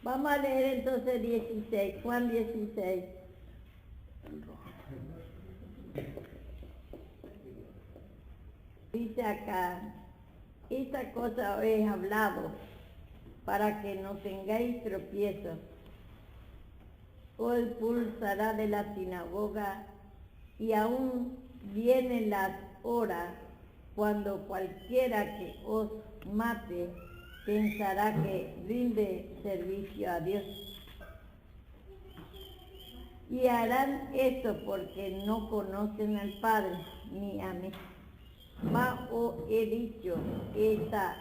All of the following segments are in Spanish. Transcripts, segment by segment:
Vamos a leer entonces 16, Juan 16. Dice acá, esta cosa os he hablado para que no tengáis tropiezo. Os expulsará de la sinagoga y aún vienen las horas cuando cualquiera que os mate pensará que rinde servicio a Dios. Y harán esto porque no conocen al Padre ni a mí. Mas os he dicho esta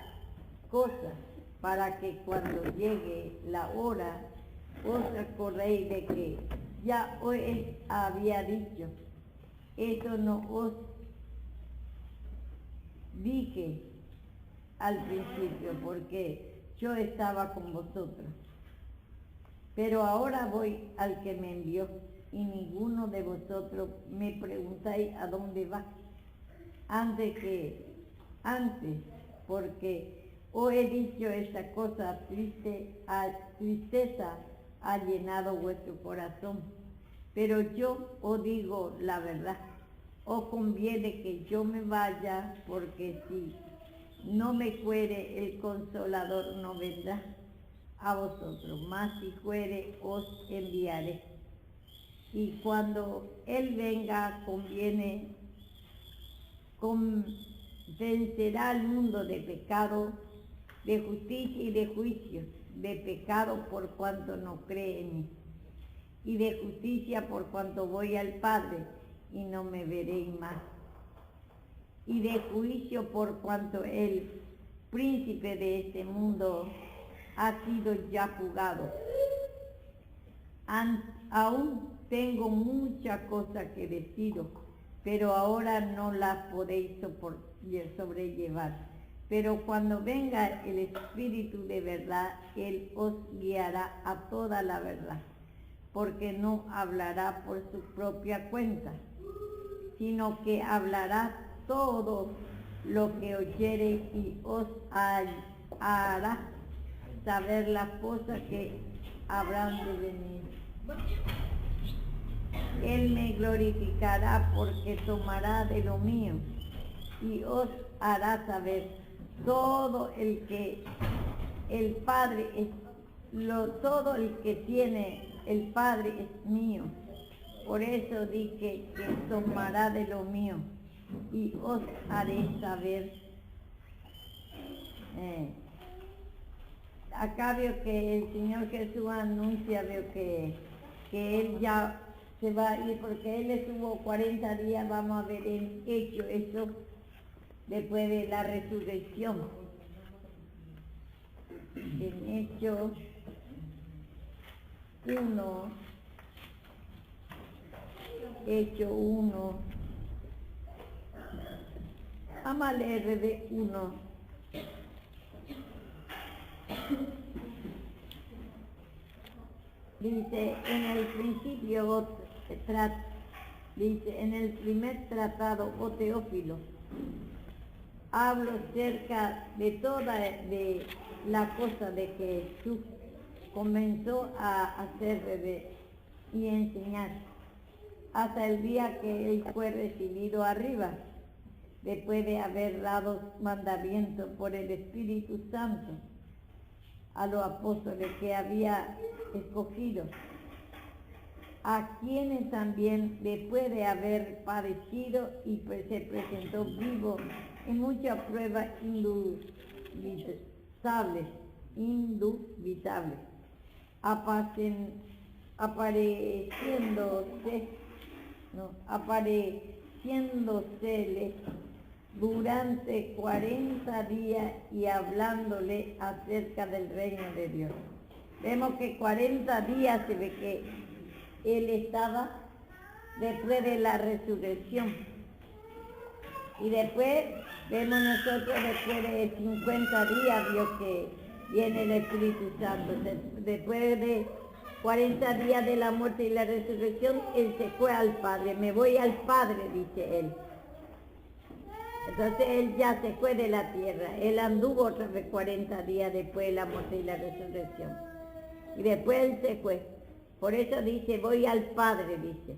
cosa para que cuando llegue la hora os acordéis de que ya os había dicho. Esto no os dije al principio porque yo estaba con vosotros. Pero ahora voy al que me envió y ninguno de vosotros me preguntáis a dónde va. Antes, porque os he dicho esta cosa, tristeza ha llenado vuestro corazón. Pero yo os digo la verdad, os conviene que yo me vaya, porque si no me fuere el Consolador no vendrá a vosotros, mas si fuere os enviaré. Y cuando Él venga convencerá al mundo de pecado, de justicia y de juicio. De pecado por cuanto no cree en mí, y de justicia por cuanto voy al Padre y no me veréis más, y de juicio por cuanto el príncipe de este mundo ha sido ya juzgado. Aún tengo muchas cosas que deciros, pero ahora no las podéis sobrellevar. Pero cuando venga el Espíritu de verdad, Él os guiará a toda la verdad, porque no hablará por su propia cuenta, sino que hablará todo lo que oyere y os hará saber las cosas que habrán de venir. Él me glorificará porque tomará de lo mío y os hará saber todo el que el Padre todo el que tiene el Padre es mío. Por eso dije que tomará de lo mío y os haré saber. Acá veo que el Señor Jesús anuncia, veo que Él ya se va a ir, porque Él estuvo 40 días, vamos a ver, en hecho eso después de la resurrección. En Hechos 1, Hechos 1, vamos a leer de 1. Dice, en el principio, dice, en el primer tratado, oh Teófilo, hablo cerca de toda de la cosa de que Jesús comenzó a hacer y enseñar, hasta el día que Él fue recibido arriba, después de haber dado mandamientos por el Espíritu Santo a los apóstoles que había escogido, a quienes también, después de haber padecido y se presentó vivo en muchas pruebas indubitables, apareciéndosele durante 40 días y hablándole acerca del reino de Dios. Vemos que 40 días se ve que Él estaba después de la resurrección. Y después vemos nosotros, después de 50 días, vio que viene el Espíritu Santo. Después de 40 días de la muerte y la resurrección, Él se fue al Padre. Me voy al Padre, dice Él. Entonces Él ya se fue de la tierra. Él anduvo otra vez 40 días después de la muerte y la resurrección. y después él se fue. Por eso dice, voy al Padre, dice.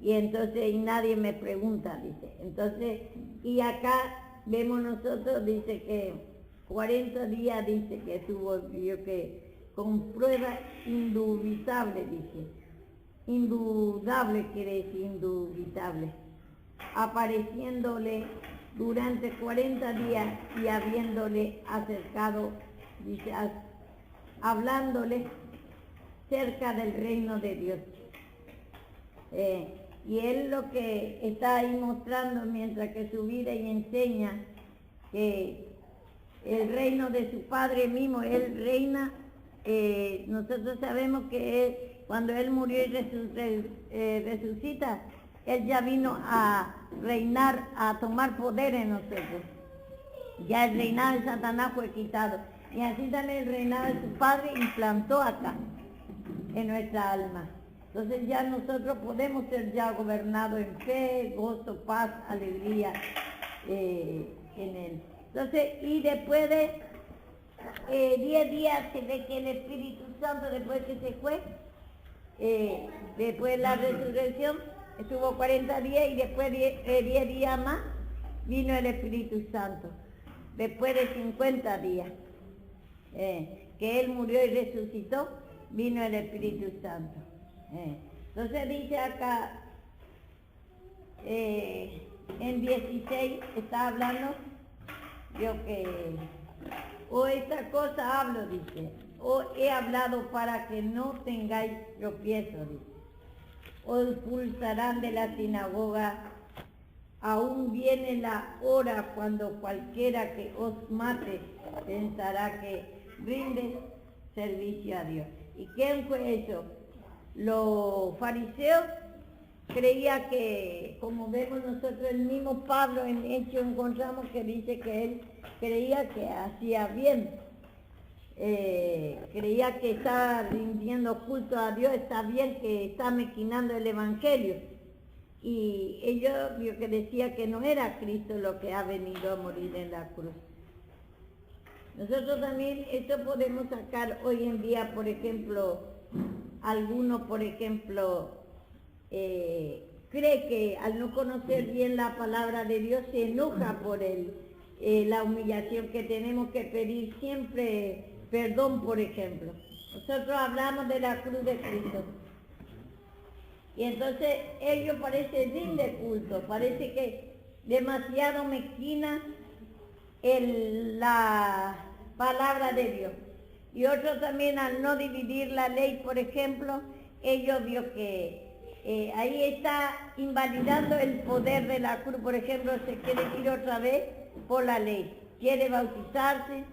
Y entonces, y nadie me pregunta, dice. Entonces, y acá vemos nosotros, dice que 40 días, dice que estuvo, que con prueba indubitable, dice. Indudable quiere decir indubitable. Apareciéndole durante 40 días y habiéndole acercado, dice, hablándole cerca del reino de Dios. Y él lo que está ahí mostrando mientras que su vida y enseña que el reino de su Padre mismo, él reina, nosotros sabemos que cuando él murió y resucita, él ya vino a reinar, a tomar poder en nosotros. Ya el reinado de Satanás fue quitado. Y así también el reinado de su Padre implantó acá, en nuestra alma. Entonces ya nosotros podemos ser ya gobernados en fe, gozo, paz, alegría en él. Entonces, y después de 10 días se ve que el Espíritu Santo, después que se fue, después de la resurrección, estuvo 40 días y después de 10 días más vino el Espíritu Santo. Después de 50 días que él murió y resucitó, vino el Espíritu Santo. Entonces dice acá, en 16 está hablando, yo que, o esta cosa hablo, dice, o he hablado para que no tengáis tropiezo, dice. Os expulsarán de la sinagoga, aún viene la hora cuando cualquiera que os mate pensará que rinde servicio a Dios. ¿Y quién fue eso? Los fariseos creían que, como vemos nosotros, el mismo Pablo en Hechos encontramos que dice que él creía que hacía bien, creía que está rindiendo culto a Dios, está bien, que está maquinando el Evangelio. Y ellos vio que decía que no era Cristo lo que ha venido a morir en la cruz. Nosotros también esto podemos sacar hoy en día, por ejemplo, algunos, por ejemplo, cree que al no conocer bien la palabra de Dios se enoja por la humillación que tenemos que pedir siempre perdón, por ejemplo. Nosotros hablamos de la cruz de Cristo. Y entonces ellos parece rinde culto, parece que demasiado mezquina la palabra de Dios. Y otros también al no dividir la ley, por ejemplo, ellos vio que ahí está invalidando el poder de la cruz. Por ejemplo, se quiere ir otra vez por la ley. Quiere bautizarse,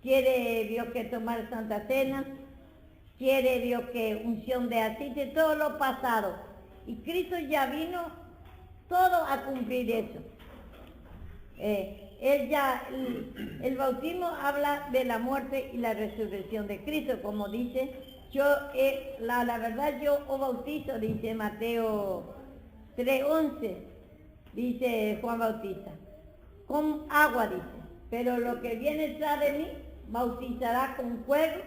quiere vio que tomar Santa Cena, quiere vio que unción de aceite, todo lo pasado. Y Cristo ya vino todo a cumplir eso. El bautismo habla de la muerte y la resurrección de Cristo, como dice, la verdad yo os bautizo, dice Mateo 3:11, dice Juan Bautista, con agua, dice, pero lo que viene tras de mí bautizará con fuego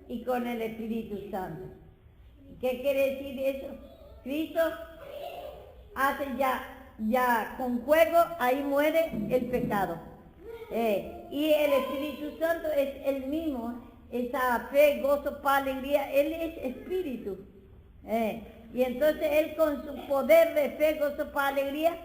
y con el Espíritu Santo. ¿Qué quiere decir eso? Cristo hace ya con fuego, ahí muere el pecado. Y el Espíritu Santo es el mismo, esa fe, gozo, paz, alegría, Él es Espíritu. Y entonces Él con su poder de fe, gozo, paz, alegría,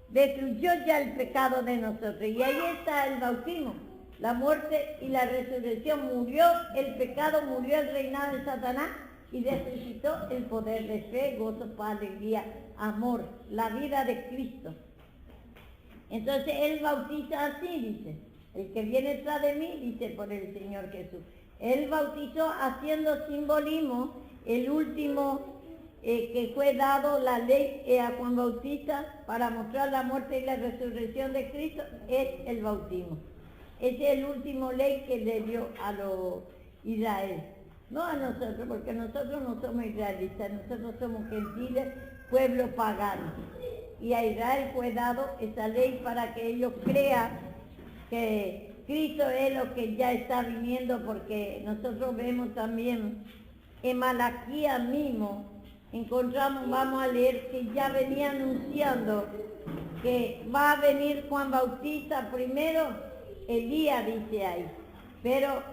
destruyó ya el pecado de nosotros. Y ahí está el bautismo, la muerte y la resurrección. Murió el pecado, murió el reinado de Satanás y resucitó el poder de fe, gozo, paz, alegría, amor, la vida de Cristo. Entonces Él bautiza así, dice, el que viene tras de mí, dice, por el Señor Jesús. Él bautizó haciendo simbolismo, el último que fue dado la ley a Juan Bautista para mostrar la muerte y la resurrección de Cristo, es el bautismo. Ese es el último ley que le dio a los Israel. No a nosotros, porque nosotros no somos israelitas, nosotros somos gentiles, pueblo pagano. Y a Israel fue dado esa ley para que ellos crean que Cristo es lo que ya está viniendo, porque nosotros vemos también en Malaquías mismo, encontramos, vamos a leer, que ya venía anunciando que va a venir Juan Bautista primero, Elías dice ahí, pero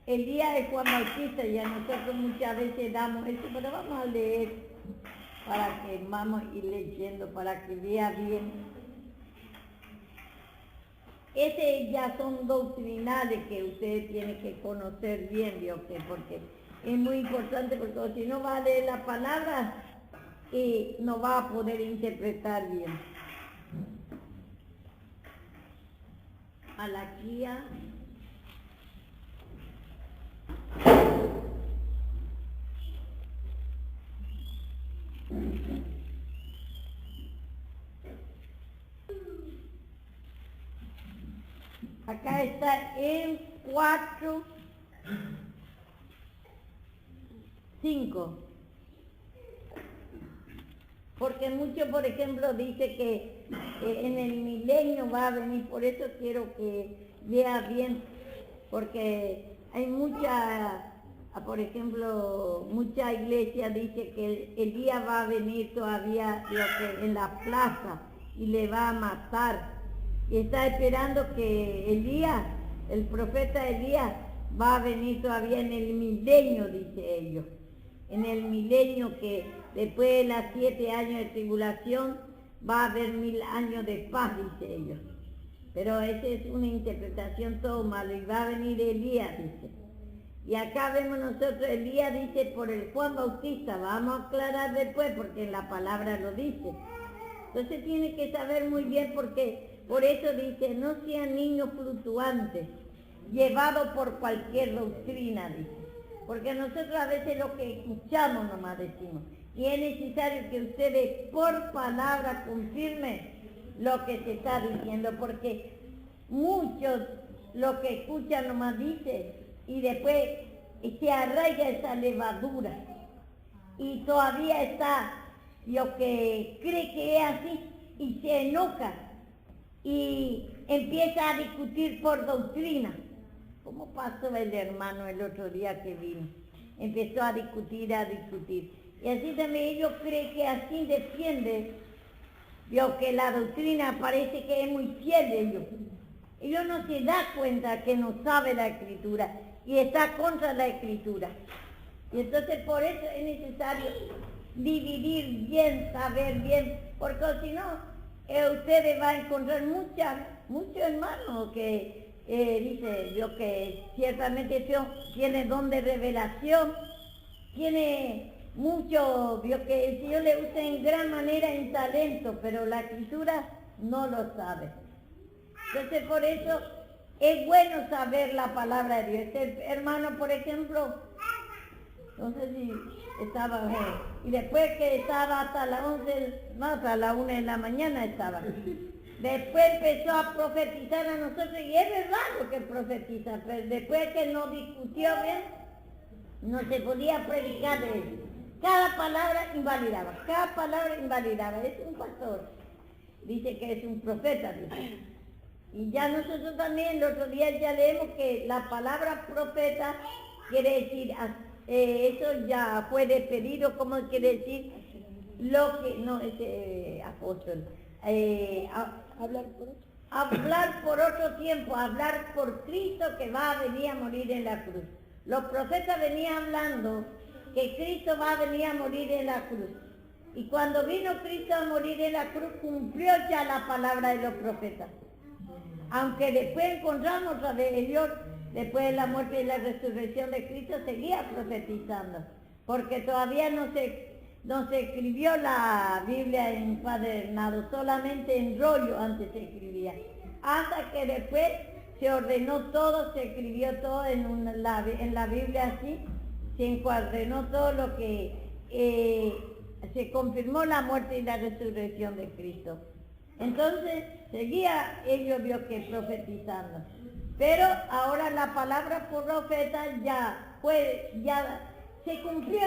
Elías es Juan Bautista y a nosotros muchas veces damos eso, pero vamos a leer para que vamos a ir leyendo, para que vea bien. Ese ya son doctrinales que ustedes tienen que conocer bien, Dios, porque es muy importante, porque si no va a leer la palabra y no va a poder interpretar bien. Malaquías. Acá está en 4, 5. Porque mucho, por ejemplo, dice que en el milenio va a venir, por eso quiero que vea bien, porque hay por ejemplo, mucha iglesia dice que el día va a venir todavía en la plaza y le va a matar. Y está esperando que Elías, el profeta Elías, va a venir todavía en el milenio, dice ellos. En el milenio que después de los 7 años de tribulación va a haber 1000 años de paz, dice ellos. Pero esa es una interpretación todo malo, y va a venir Elías, dice. Y acá vemos nosotros, Elías dice por el Juan Bautista, vamos a aclarar después porque la palabra lo dice. Entonces tiene que saber muy bien porque por eso dice, no sean niños fluctuantes, llevados por cualquier doctrina, dice. Porque nosotros a veces lo que escuchamos nomás decimos. Y es necesario que ustedes por palabra confirmen lo que se está diciendo, porque muchos lo que escuchan nomás dicen y después se arraiga esa levadura. Y todavía está lo que cree que es así y se enoja y empieza a discutir por doctrina. ¿Cómo pasó el hermano el otro día que vino? Empezó a discutir. Y así también ellos creen que así defiende, vio que la doctrina parece que es muy fiel de ellos. Ellos no se dan cuenta que no sabe la Escritura y está contra la Escritura. Y entonces por eso es necesario dividir bien, saber bien, porque si no, ustedes van a encontrar muchos hermanos que dice yo que ciertamente tiene don de revelación, tiene mucho, vio que el Señor le usa en gran manera en talento, pero la Escritura no lo sabe. Entonces por eso es bueno saber la palabra de Dios. Este hermano, por ejemplo, no sé si estaba, y después que estaba hasta las 11, no, hasta las 1 de la mañana estaba. Después empezó a profetizar a nosotros, y es verdad lo que profetiza, pero después que nos discutió bien, no se podía predicar de él. Cada palabra invalidaba, es un pastor, dice que es un profeta, dice. Y ya nosotros también, el otro día ya leemos que la palabra profeta quiere decir, eso ya fue despedido, como quiere decir, lo que, no, ese apóstol, hablar por otro tiempo, hablar por Cristo que va a venir a morir en la cruz. Los profetas venían hablando que Cristo va a venir a morir en la cruz. Y cuando vino Cristo a morir en la cruz, cumplió ya la palabra de los profetas. Aunque después encontramos otra vez Dios, después de la muerte y la resurrección de Cristo, seguía profetizando. Porque todavía no se escribió la Biblia encuadernado, solamente en rollo antes se escribía. Hasta que después se ordenó todo, se escribió todo en la Biblia así, se encuadernó todo lo que se confirmó la muerte y la resurrección de Cristo. Entonces seguía ellos vio que profetizando. Pero ahora la palabra profeta ya se cumplió.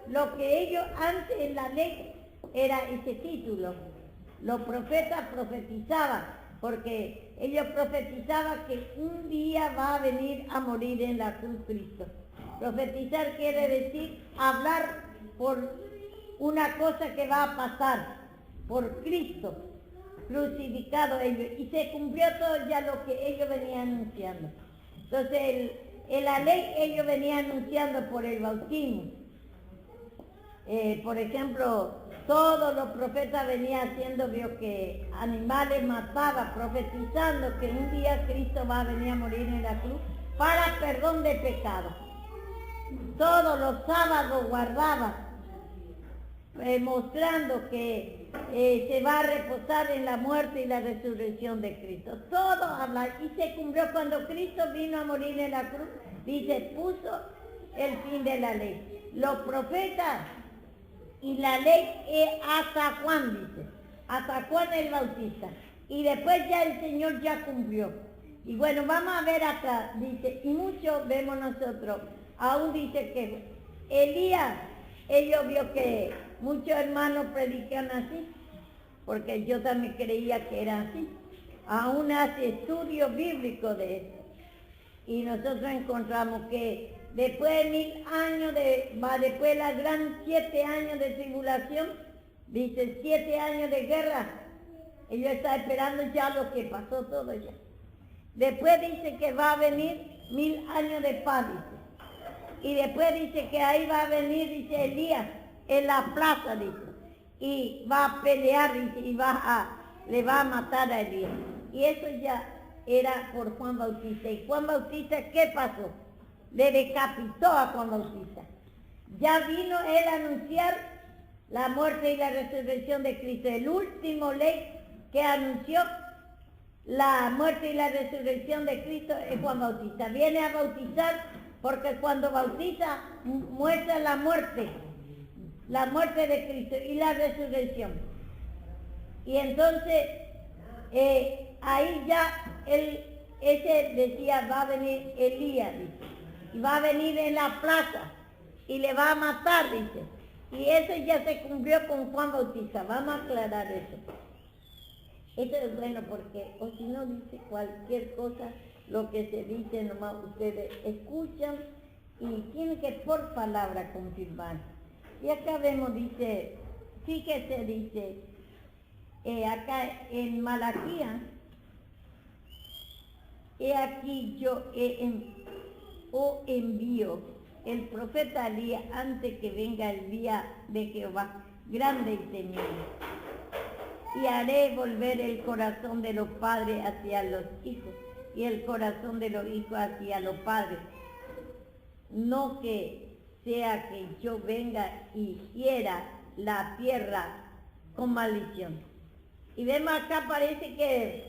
Lo que ellos antes en la ley era ese título. Los profetas profetizaban, porque ellos profetizaban que un día va a venir a morir en la cruz Cristo. Profetizar quiere decir hablar por una cosa que va a pasar, por Cristo crucificado ellos, y se cumplió todo ya lo que ellos venían anunciando. Entonces, en la ley ellos venían anunciando por el bautismo. Por ejemplo, todos los profetas venían haciendo que animales mataba, profetizando que un día Cristo va a venir a morir en la cruz para perdón de pecado. Todos los sábados guardaba, mostrando que se va a reposar en la muerte y la resurrección de Cristo. Todo habla, y se cumplió cuando Cristo vino a morir en la cruz, dice, puso el fin de la ley. Los profetas y la ley hasta Juan, dice, hasta Juan el Bautista. Y después ya el Señor ya cumplió. Y bueno, vamos a ver acá, dice, y muchos vemos nosotros, aún dice que Elías, ellos vio que muchos hermanos predican así, porque yo también creía que era así. Aún hace estudios bíblicos de esto. Y nosotros encontramos que después de 1000 años, después de la gran 7 años de tribulación, dice 7 años de guerra, ellos están esperando ya lo que pasó todo ya. Después dice que va a venir 1000 años de paz, dice. Y después dice que ahí va a venir, dice Elías, en la plaza, dice, y va a pelear, dice, y le va a matar a Elías. Y eso ya era por Juan Bautista. ¿Y Juan Bautista qué pasó? Le decapitó a Juan Bautista. Ya vino él a anunciar la muerte y la resurrección de Cristo. El último ley que anunció la muerte y la resurrección de Cristo es Juan Bautista. Viene a bautizar porque cuando bautiza muestra la muerte de Cristo y la resurrección. Y entonces ahí ya ese decía, va a venir Elías, dice, y va a venir en la plaza y le va a matar, dice. Y eso ya se cumplió con Juan Bautista. Vamos a aclarar eso. Eso es bueno porque, o si no, dice cualquier cosa, lo que se dice nomás ustedes escuchan y tienen que por palabra confirmar. Y acá vemos, dice, fíjese, dice, acá en Malaquías, he aquí yo envío el profeta Elías antes que venga el día de Jehová, grande y temible. Y haré volver el corazón de los padres hacia los hijos y el corazón de los hijos hacia los padres. No que sea que yo venga y hiera la tierra con maldición. Y vemos acá, parece que,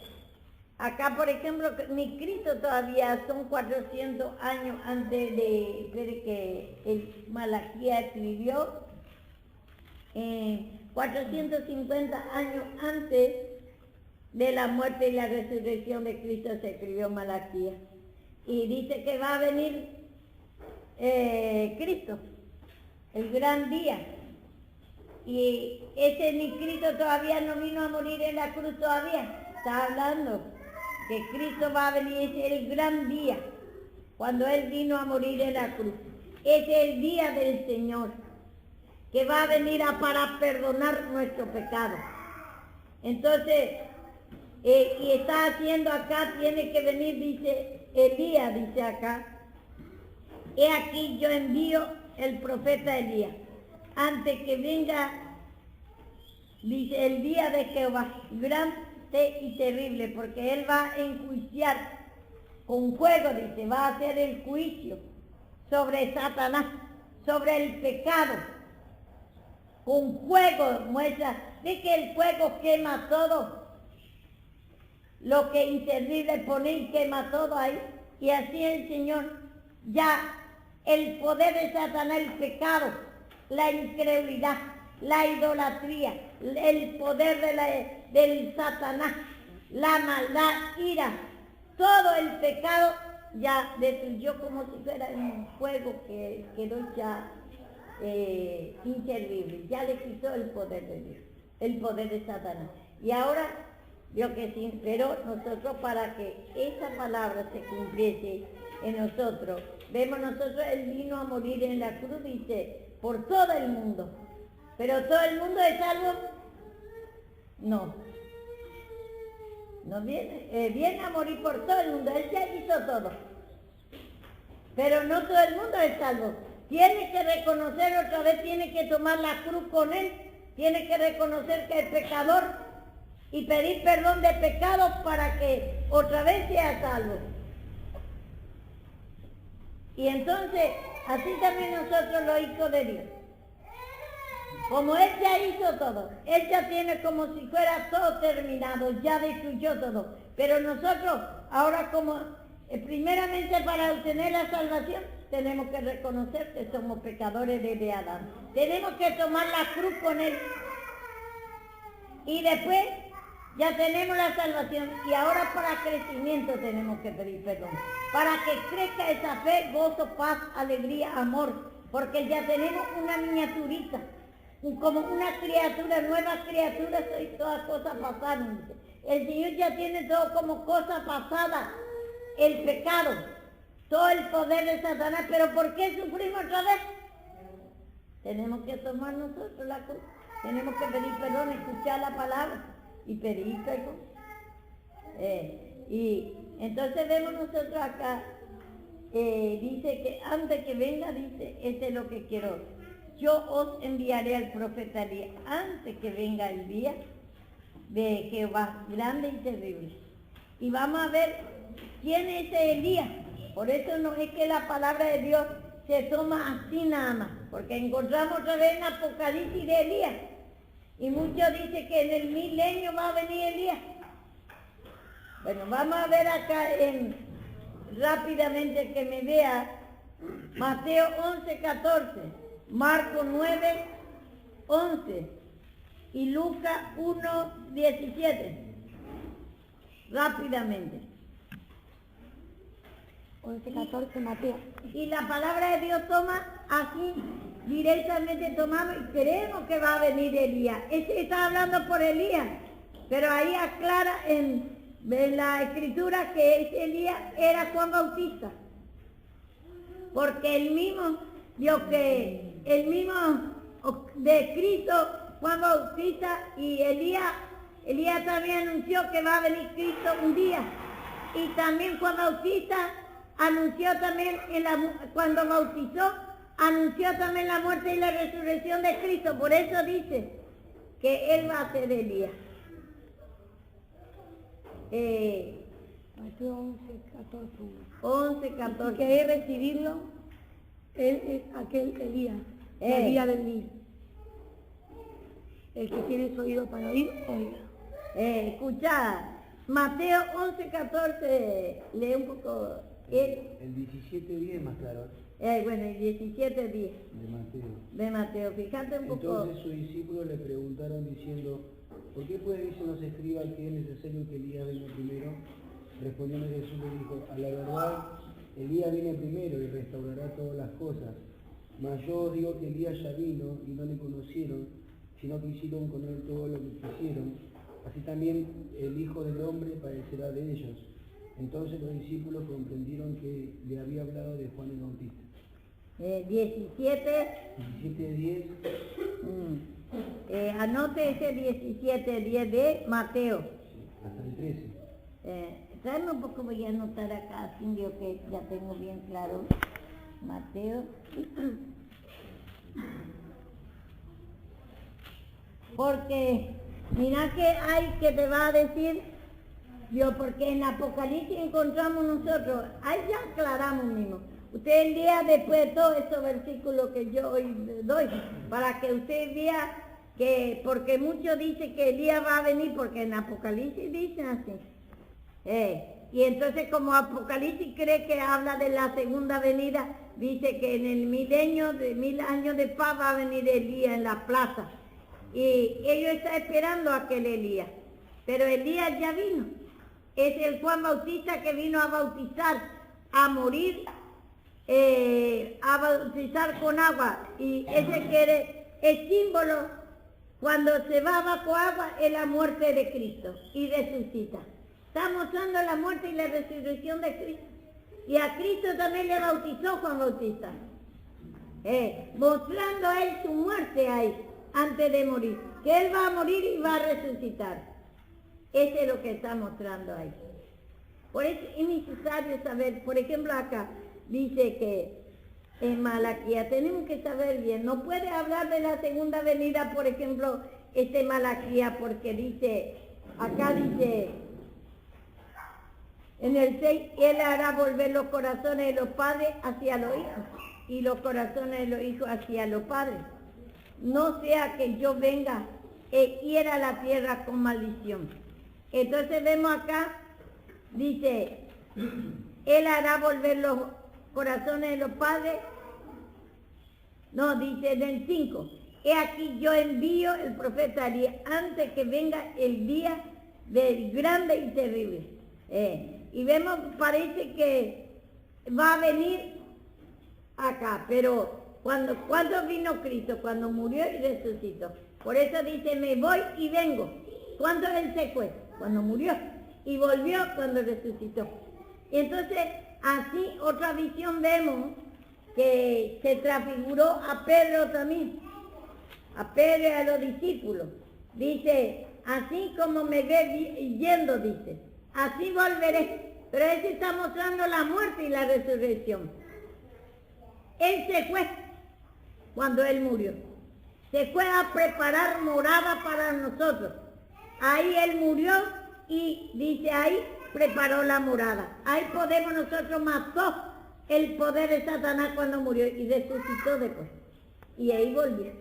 acá por ejemplo, ni Cristo todavía son 400 años antes de que el Malaquías escribió, 450 años antes de la muerte y la resurrección de Cristo se escribió Malaquías. Y dice que va a venir Cristo, el gran día. Y ese ni Cristo todavía no vino a morir en la cruz todavía. Está hablando que Cristo va a venir, ese es el gran día, cuando Él vino a morir en la cruz. Ese es el día del Señor, que va a venir para perdonar nuestro pecado. Entonces, y está haciendo acá, tiene que venir, dice Elías, dice acá, he aquí yo envío el profeta Elías, antes que venga, dice, el día de Jehová, grande y terrible, porque Él va a enjuiciar con fuego, dice, va a hacer el juicio sobre Satanás, sobre el pecado. Con fuego muestra, de que el fuego quema todo, lo que inservible pone y quema todo ahí, y así el Señor, ya el poder de Satanás, el pecado, la incredulidad, la idolatría, el poder del Satanás, la maldad, ira, todo el pecado ya destruyó como si fuera un fuego que quedó ya inservible, ya le quitó el poder de Dios, el poder de Satanás. Y ahora vio que sí, pero nosotros para que esa palabra se cumpliese en nosotros, vemos nosotros, Él vino a morir en la cruz, dice, por todo el mundo. ¿Pero todo el mundo es salvo? No. No viene, viene a morir por todo el mundo, Él ya hizo todo. Pero no todo el mundo es salvo. Tiene que reconocer otra vez, tiene que tomar la cruz con Él, tiene que reconocer que es pecador y pedir perdón de pecados para que otra vez sea salvo. Y entonces, así también nosotros los hijos de Dios. Como Él ya hizo todo, Él ya tiene como si fuera todo terminado, ya destruyó todo. Pero nosotros, ahora como, primeramente para obtener la salvación, tenemos que reconocer que somos pecadores desde Adán. Tenemos que tomar la cruz con Él. Y después ya tenemos la salvación. Y ahora para crecimiento tenemos que pedir perdón. Para que crezca esa fe, gozo, paz, alegría, amor. Porque ya tenemos una miniaturita. Como una criatura, nueva criatura, soy todas cosas pasadas. El Señor ya tiene todo como cosa pasada, el pecado, todo el poder de Satanás. ¿Pero por qué sufrimos otra vez? Tenemos que tomar nosotros la cruz, tenemos que pedir perdón, escuchar la palabra y pedir perdón. Y entonces vemos nosotros acá, dice que antes que venga, dice, este es lo que quiero. Yo os enviaré al profeta Elías antes que venga el día de Jehová, grande y terrible. Y vamos a ver quién es ese Elías. Por eso no es que la palabra de Dios se toma así nada más, porque encontramos otra vez en Apocalipsis de Elías. Y muchos dicen que en el milenio va a venir Elías. Bueno, vamos a ver acá rápidamente que me vea Mateo 11:14. Marcos 9:11 y Lucas 1:17. Rápidamente. 11:14 Mateo. Y la palabra de Dios toma así, directamente tomamos y creemos que va a venir Elías. Este está hablando por Elías, pero ahí aclara en la escritura que ese Elías era Juan Bautista. Porque el mismo descrito Juan Bautista y Elías también anunció que va a venir Cristo un día. Y también Juan Bautista anunció también, cuando bautizó, anunció también la muerte y la resurrección de Cristo. Por eso dice que Él va a ser Elías. Mateo 11:14. 11:14. Si queréis recibirlo, Él es aquel Elías, el día del día. El que tiene su oído para oír, oiga. Escuchad, Mateo 11:14, lee un poco. El 17:10 más claro. Bueno, el 17:10 De Mateo. de Mateo, fíjate un poco. Entonces sus discípulos le preguntaron diciendo, ¿por qué pues dicen los escribas que es necesario que Elías venga primero? Respondiendo Jesús le dijo, a la verdad, Elías viene primero y restaurará todas las cosas. Mas yo os digo que Elías ya vino y no le conocieron, sino que hicieron con él todo lo que quisieron. Así también el Hijo del Hombre padecerá de ellos. Entonces los discípulos comprendieron que le había hablado de Juan el Bautista. 17:10. Anote ese 17:10 de Mateo. Hasta el 13. Tráeme un poco, voy a anotar acá, así yo que ya tengo bien claro. Mateo. Porque mira que hay que te va a decir, porque en Apocalipsis encontramos nosotros, ahí ya aclaramos mismo. Usted lea después de todos esos versículos que yo hoy doy, para que usted vea que, porque muchos dicen que Elías va a venir, porque en Apocalipsis dicen así. Y entonces como Apocalipsis cree que habla de la segunda venida, dice que en el milenio de 1000 años de paz va a venir Elías en la plaza. Y ellos están esperando a aquel Elías. Pero Elías ya vino. Es el Juan Bautista que vino a bautizar, a morir, a bautizar con agua. Y ese que es símbolo, cuando se va bajo agua es la muerte de Cristo y resucita. Está mostrando la muerte y la resurrección de Cristo. Y a Cristo también le bautizó Juan Bautista. Mostrando a él su muerte ahí, antes de morir. Que él va a morir y va a resucitar. Eso es lo que está mostrando ahí. Por eso es necesario saber, por ejemplo acá, dice que en Malaquías, tenemos que saber bien, no puede hablar de la segunda venida, por ejemplo, Malaquías, porque dice, acá dice, en el 6, Él hará volver los corazones de los padres hacia los hijos, y los corazones de los hijos hacia los padres. No sea que yo venga e hiera la tierra con maldición. Entonces vemos acá, dice, Él hará volver los corazones de los padres. No, dice en el 5, he aquí yo envío el profeta Elías antes que venga el día del grande y terrible. Y vemos, parece que va a venir acá, pero ¿cuándo vino Cristo? Cuando murió y resucitó. Por eso dice, me voy y vengo. ¿Cuándo Él se fue? Cuando murió. Y volvió cuando resucitó. Y entonces, así otra visión vemos que se transfiguró a Pedro también, a Pedro y a los discípulos. Dice, así como me ve yendo, dice, así volveré. Pero él se está mostrando la muerte y la resurrección. Él se fue cuando él murió. Se fue a preparar morada para nosotros. Ahí él murió y dice, ahí preparó la morada. Ahí podemos nosotros mató el poder de Satanás cuando murió y resucitó después. Y ahí volvió.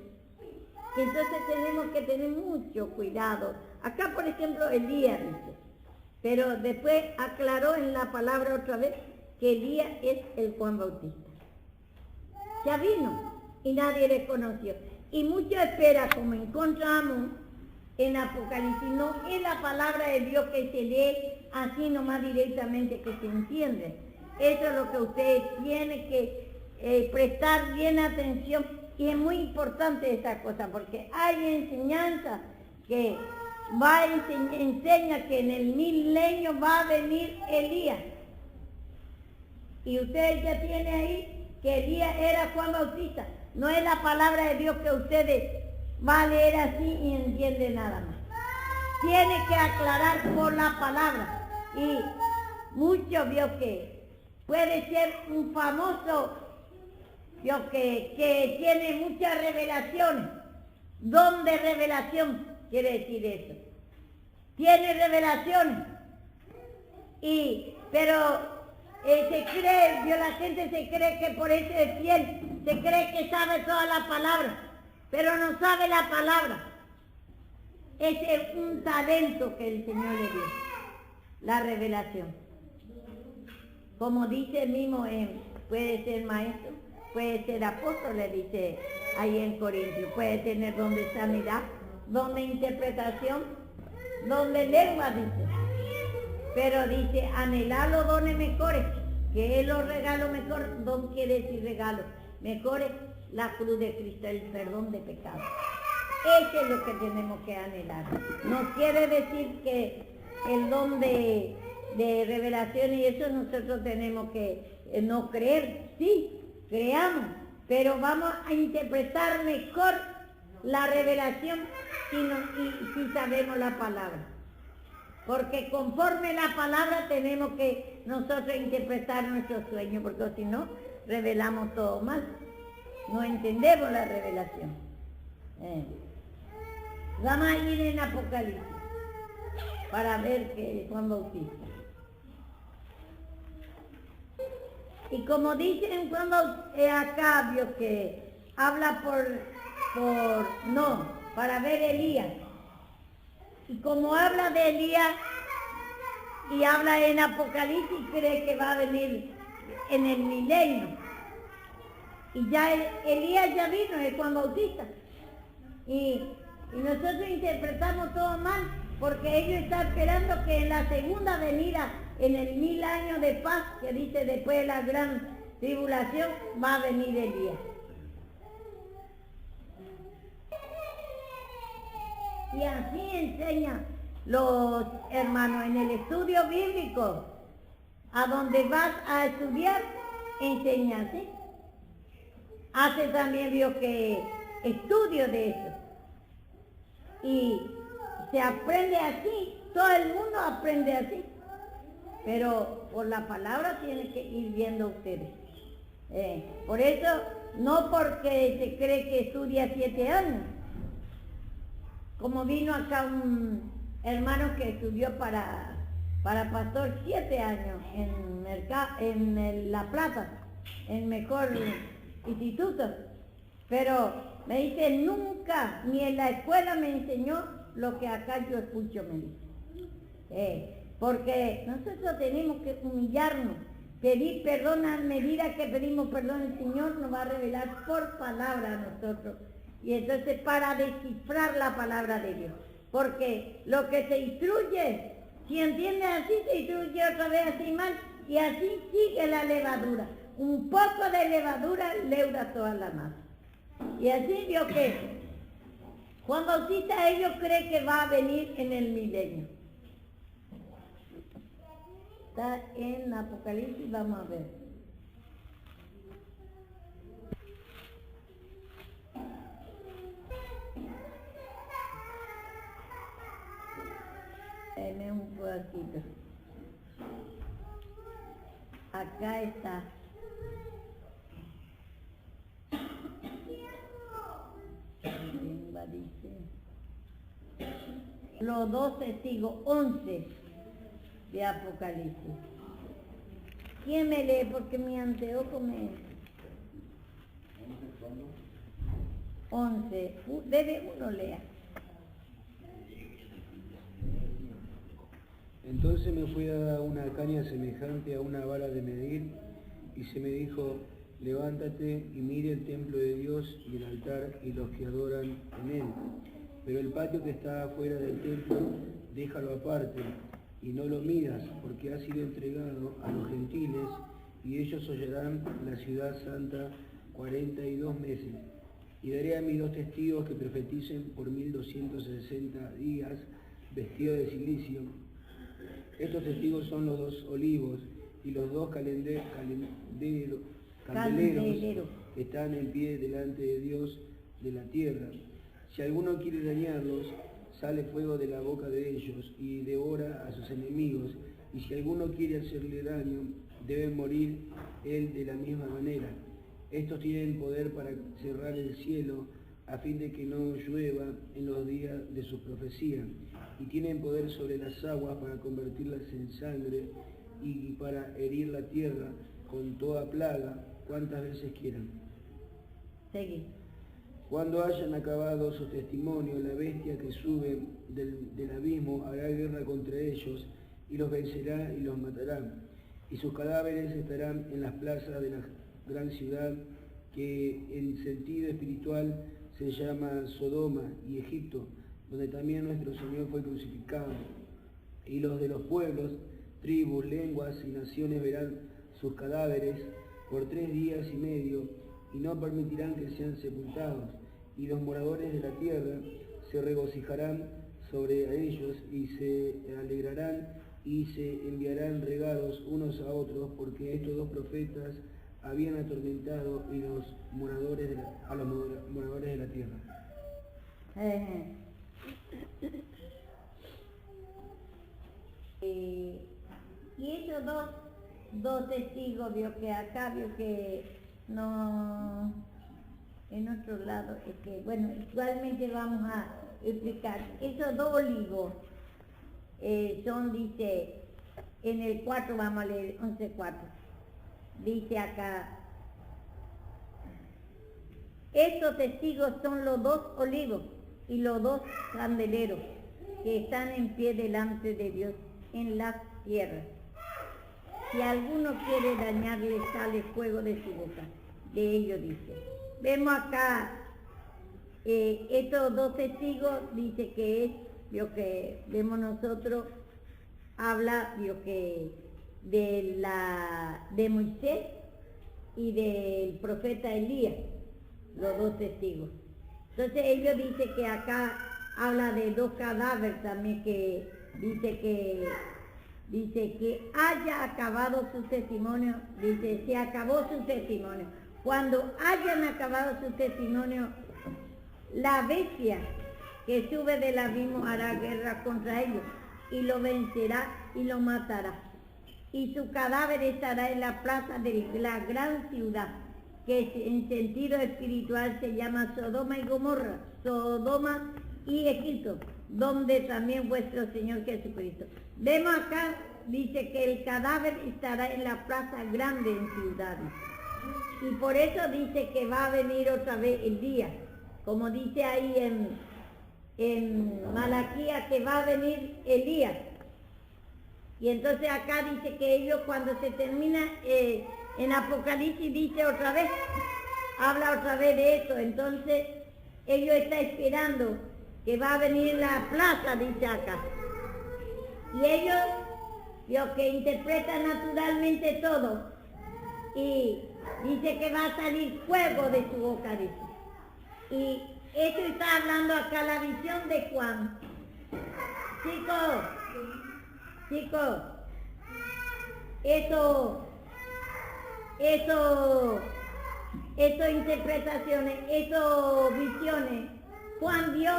Entonces tenemos que tener mucho cuidado. Acá, por ejemplo, Elías dice, pero después aclaró en la palabra otra vez que Elías es el Juan Bautista. Ya vino y nadie le conoció. Y mucho espera, como encontramos en Apocalipsis, no es la palabra de Dios que se lee así nomás directamente, que se entiende. Eso es lo que ustedes tienen que prestar bien atención, y es muy importante esta cosa, porque hay enseñanza que enseña que en el milenio va a venir Elías. Y ustedes ya tienen ahí que Elías era Juan Bautista. No es la palabra de Dios que ustedes van a leer así y entienden nada más. Tiene que aclarar por la palabra. Y muchos vio que puede ser un famoso, vio que tiene muchas revelaciones. Don de revelación quiere decir eso. Tiene revelaciones. Pero se cree, la gente se cree que por eso es fiel, se cree que sabe toda la palabra, pero no sabe la palabra. Ese es un talento que el Señor le dio, la revelación. Como dice mismo, puede ser maestro, puede ser apóstol, le dice ahí en Corintios, puede tener don de sanidad, don de interpretación, don de lengua, dice. Pero dice, anhelar los dones mejores, que Él los regalos mejor. Don quiere decir regalo. Mejores, la cruz de Cristo, el perdón de pecados. Eso es lo que tenemos que anhelar. No quiere decir que el don de revelación y eso nosotros tenemos que no creer. Sí, creamos, pero vamos a interpretar mejor la revelación si sabemos la palabra. Porque conforme la palabra tenemos que nosotros interpretar nuestros sueños, porque si no, revelamos todo mal. No entendemos la revelación. Vamos a ir en Apocalipsis para ver que Juan Bautista. Y como dice en Juan Bautista, acá vio que habla para ver Elías. Y como habla de Elías y habla en Apocalipsis, cree que va a venir en el milenio. Y ya Elías ya vino, es Juan Bautista. Y nosotros interpretamos todo mal, porque ellos están esperando que en la segunda venida, en el 1000 años de paz, que dice después de la gran tribulación, va a venir Elías. Y así enseñan los hermanos en el estudio bíblico. A donde vas a estudiar, enseña así. Hace también vio que estudio de eso. Y se aprende así, todo el mundo aprende así. Pero por la palabra tienen que ir viendo ustedes. Por eso, no porque se cree que estudia 7 años. Como vino acá un hermano que estudió para pastor 7 años en La Plata, en mejor instituto. Pero me dice, nunca, ni en la escuela me enseñó lo que acá yo escucho, me dice. Porque nosotros tenemos que humillarnos, pedir perdón a medida que pedimos perdón, el Señor nos va a revelar por palabra a nosotros. Y entonces para descifrar la palabra de Dios. Porque lo que se instruye, si entiende así, se instruye otra vez así mal, y así sigue la levadura. Un poco de levadura leuda toda la masa. Y así vio que Juan Bautista ellos creen que va a venir en el milenio. Está en Apocalipsis, vamos a ver. Deme un poquito. Acá está. Dice, los 2 testigos, 11 de Apocalipsis. ¿Quién me lee? Porque mi anteojo me... 11. Debe uno leer. Entonces me fue dada una caña semejante a una vara de medir, y se me dijo, levántate y mire el templo de Dios y el altar y los que adoran en él. Pero el patio que está afuera del templo, déjalo aparte, y no lo miras, porque ha sido entregado a los gentiles, y ellos hollarán la ciudad santa 42 meses. Y daré a mis 2 testigos que profeticen por 1260 días, vestidos de silicio. Estos testigos son los 2 olivos y los 2 candeleros que están en pie delante de Dios de la tierra. Si alguno quiere dañarlos, sale fuego de la boca de ellos y devora a sus enemigos. Y si alguno quiere hacerle daño, debe morir él de la misma manera. Estos tienen poder para cerrar el cielo a fin de que no llueva en los días de su profecía. Y tienen poder sobre las aguas para convertirlas en sangre y para herir la tierra con toda plaga cuantas veces quieran. Seguí. Cuando hayan acabado su testimonio, la bestia que sube del abismo hará guerra contra ellos y los vencerá y los matará. Y sus cadáveres estarán en las plazas de la gran ciudad que en sentido espiritual se llama Sodoma y Egipto, donde también nuestro Señor fue crucificado. Y los de los pueblos, tribus, lenguas y naciones verán sus cadáveres por 3 días y medio, y no permitirán que sean sepultados. Y los moradores de la tierra se regocijarán sobre ellos y se alegrarán y se enviarán regalos unos a otros, porque estos 2 profetas habían atormentado a los moradores de la tierra. Y esos dos testigos vio que acá vio que no, en otro lado, es que, bueno, igualmente vamos a explicar. Esos 2 olivos son, dice, en el 4 vamos a leer 11:4. Dice acá, estos testigos son los 2 olivos y los 2 candeleros que están en pie delante de Dios en las tierras. Si alguno quiere dañarle, sale fuego de su boca. De ellos dice. Vemos acá, estos 2 testigos, dice que es lo que vemos nosotros, habla lo que de Moisés y del profeta Elías, los 2 testigos. Entonces ellos dicen que acá habla de dos cadáveres también que dice que haya acabado su testimonio, dice, se acabó su testimonio. Cuando hayan acabado su testimonio, la bestia que sube del abismo hará guerra contra ellos y lo vencerá y lo matará. Y su cadáver estará en la plaza de la gran ciudad, que en sentido espiritual se llama Sodoma y Gomorra, Sodoma y Egipto, donde también vuestro Señor Jesucristo. Vemos acá, dice que el cadáver estará en la plaza grande en ciudades. Y por eso dice que va a venir otra vez el día, como dice ahí en Malaquías, que va a venir Elías. Y entonces acá dice que ellos cuando se termina, en Apocalipsis dice otra vez, habla otra vez de eso, entonces ellos están esperando que va a venir la plaza, dice acá. Y ellos, los que interpretan naturalmente todo, y dice que va a salir fuego de su boca, dice. Y esto está hablando acá la visión de Juan. Chicos, eso interpretaciones, eso visiones, Juan vio,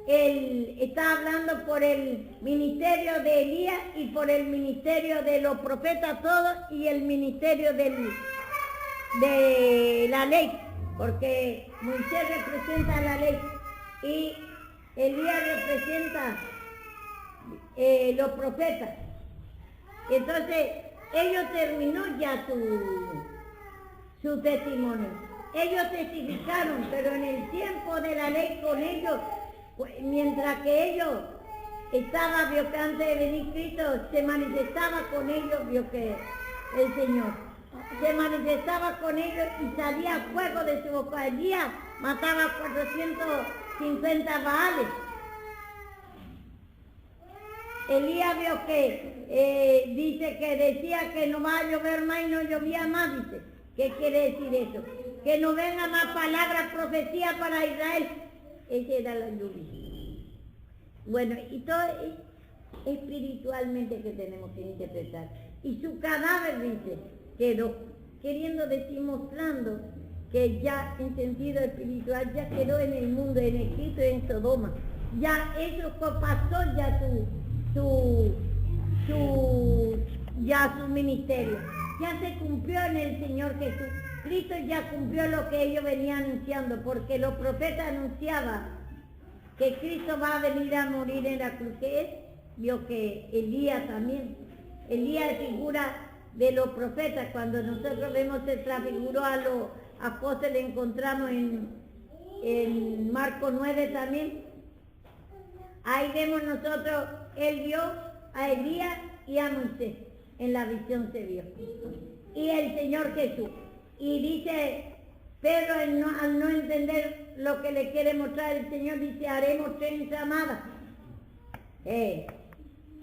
él está hablando por el ministerio de Elías y por el ministerio de los profetas todos y el ministerio de la ley, porque Moisés representa la ley y Elías representa los profetas. Entonces ellos terminó ya su testimonio. Ellos testificaron, pero en el tiempo de la ley con ellos, pues, mientras que ellos estaban, vio que antes de venir Cristo se manifestaba con ellos, vio que el Señor se manifestaba con ellos y salía fuego de su boca. El día mataba 450 baales. Elías vio que dice que decía que no va a llover más y no llovía más, dice. ¿Qué quiere decir eso? Que no venga más palabras, profecía para Israel. Esa era la lluvia. Bueno, y todo es espiritualmente que tenemos que interpretar. Y su cadáver, dice, quedó, queriendo decir, mostrando que ya en sentido espiritual ya quedó en el mundo, en Egipto y en Sodoma. Ya eso pasó ya su ministerio. Ya se cumplió en el Señor Jesús. Cristo ya cumplió lo que ellos venían anunciando, porque los profetas anunciaban que Cristo va a venir a morir en la cruz. ¿Qué es? Vio que Elías también. Elías es figura de los profetas. Cuando nosotros vemos, se transfiguró a los apóstoles, encontramos en Marcos 9 también. Ahí vemos nosotros, él vio a Elías y a Moisés. En la visión se vio. Y el Señor Jesús. Y dice Pedro, al no entender lo que le quiere mostrar el Señor, dice, haremos 3 ensamadas.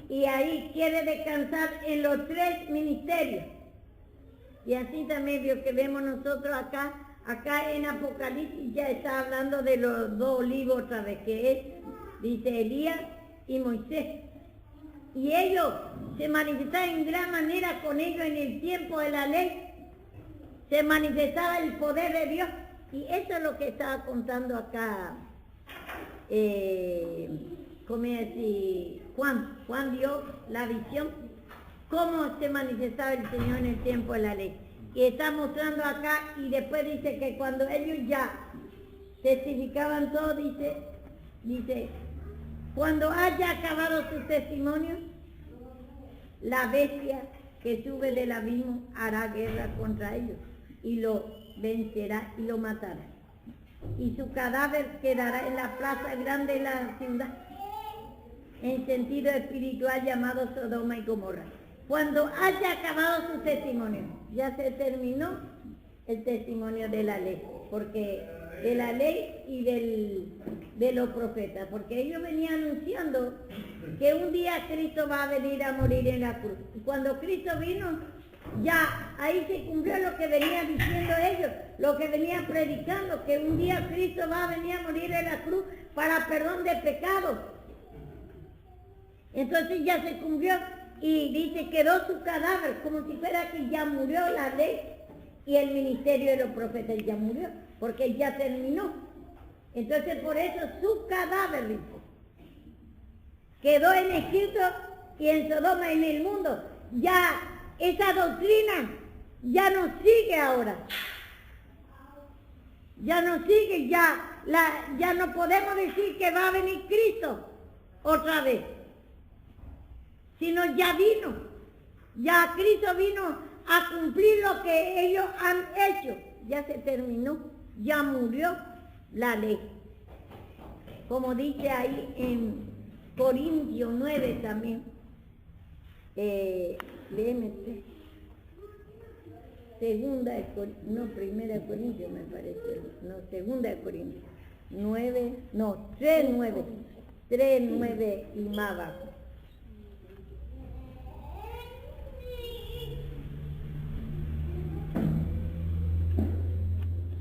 Y ahí quiere descansar en los 3 ministerios. Y así también vio que vemos nosotros acá en Apocalipsis ya está hablando de los 2 olivos otra vez, que es, dice Elías y Moisés. Y ellos se manifestaban en gran manera con ellos en el tiempo de la ley. Se manifestaba el poder de Dios. Y eso es lo que estaba contando acá, como decir, Juan dio la visión, cómo se manifestaba el Señor en el tiempo de la ley. Y está mostrando acá, y después dice que cuando ellos ya testificaban todo, dice, cuando haya acabado su testimonio, la bestia que sube del abismo hará guerra contra ellos y lo vencerá y lo matará. Y su cadáver quedará en la plaza grande de la ciudad, en sentido espiritual llamado Sodoma y Gomorra. Cuando haya acabado su testimonio, ya se terminó el testimonio de la ley, porque de la ley y de los profetas, porque ellos venían anunciando que un día Cristo va a venir a morir en la cruz. Y cuando Cristo vino, Ya ahí se cumplió lo que venían diciendo ellos, lo que venían predicando, que un día Cristo va a venir a morir en la cruz para perdón de pecados. Entonces ya se cumplió y dice, quedó su cadáver, como si fuera que ya murió la ley y el ministerio de los profetas ya murió, porque ya terminó. Entonces por eso su cadáver, dice, quedó en Egipto y en Sodoma, en el mundo. Ya esa doctrina ya no sigue ahora. Ya no sigue, ya no podemos decir que va a venir Cristo otra vez. Sino ya vino. Ya Cristo vino a cumplir lo que ellos han hecho. Ya se terminó, ya murió la ley. Como dice ahí en Corintios 9 también. Léeme usted. Primera de Corintios me parece. No, segunda de Corintios. 3:9 y más abajo.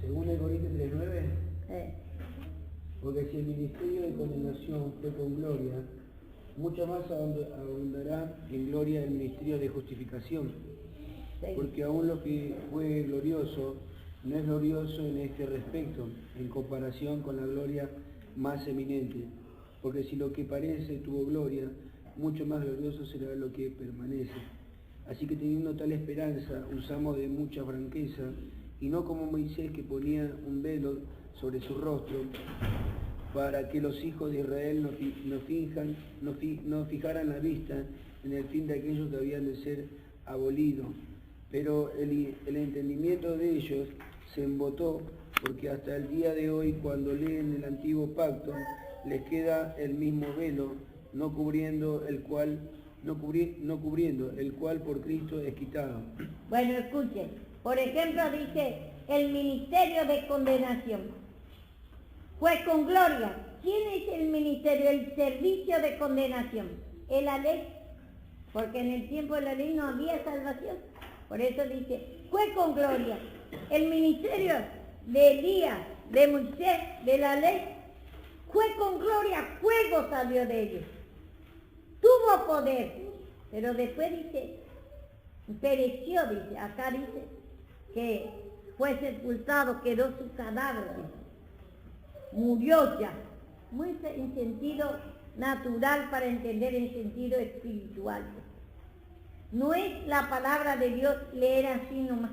Segunda de Corintios 3:9. Porque si el ministerio de condenación fue con gloria, mucho más abundará en gloria el ministerio de justificación. Porque aún lo que fue glorioso no es glorioso en este respecto, en comparación con la gloria más eminente. Porque si lo que parece tuvo gloria, mucho más glorioso será lo que permanece. Así que teniendo tal esperanza, usamos de mucha franqueza, y no como Moisés, que ponía un velo sobre su rostro, para que los hijos de Israel no fijaran la vista en el fin de aquellos que habían de ser abolidos. Pero el entendimiento de ellos se embotó, porque hasta el día de hoy, cuando leen el antiguo pacto, les queda el mismo velo, no cubriendo el cual por Cristo es quitado. Bueno, escuchen, por ejemplo dice el ministerio de condenación fue con gloria. ¿Quién es el ministerio? El servicio de condenación. ¿Es la ley? Porque en el tiempo de la ley no había salvación. Por eso dice, fue con gloria. El ministerio de Elías, de Moisés, de la ley, fue con gloria, fuego salió de ellos. Tuvo poder, pero después dice, pereció, dice, acá dice que fue sepultado, quedó su cadáver, dice. Murió ya. Muy en sentido natural para entender en sentido espiritual. No es la palabra de Dios leer así nomás,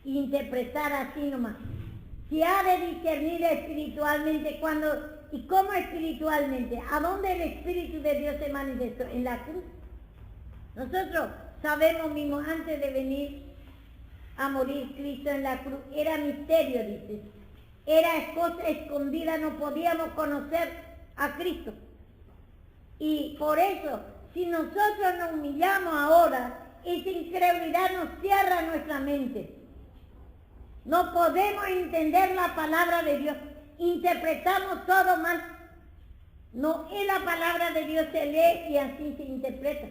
interpretar así nomás. Se ha de discernir espiritualmente cuando, ¿y cómo espiritualmente? ¿A dónde el Espíritu de Dios se manifestó? En la cruz. Nosotros sabemos mismo, antes de venir a morir Cristo en la cruz, era misterio, dice. Era cosa escondida, no podíamos conocer a Cristo. Y por eso, si nosotros nos humillamos ahora, esa incredulidad nos cierra nuestra mente. No podemos entender la palabra de Dios. Interpretamos todo mal. No es la palabra de Dios, se lee y así se interpreta.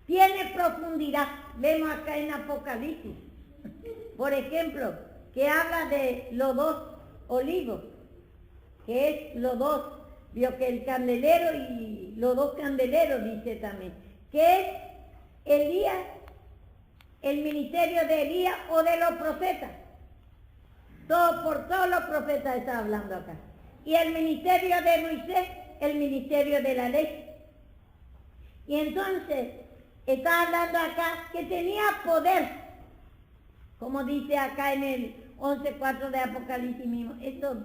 Tiene profundidad. Vemos acá en Apocalipsis, por ejemplo, que habla de los dos olivos, que es los dos, vio que el candelero y los dos candeleros, dice también, que es Elías, el ministerio de Elías o de los profetas. Por todos los profetas está hablando acá. Y el ministerio de Moisés, el ministerio de la ley. Y entonces está hablando acá que tenía poder, como dice acá en el 11:4 de Apocalipsis mismo. Estos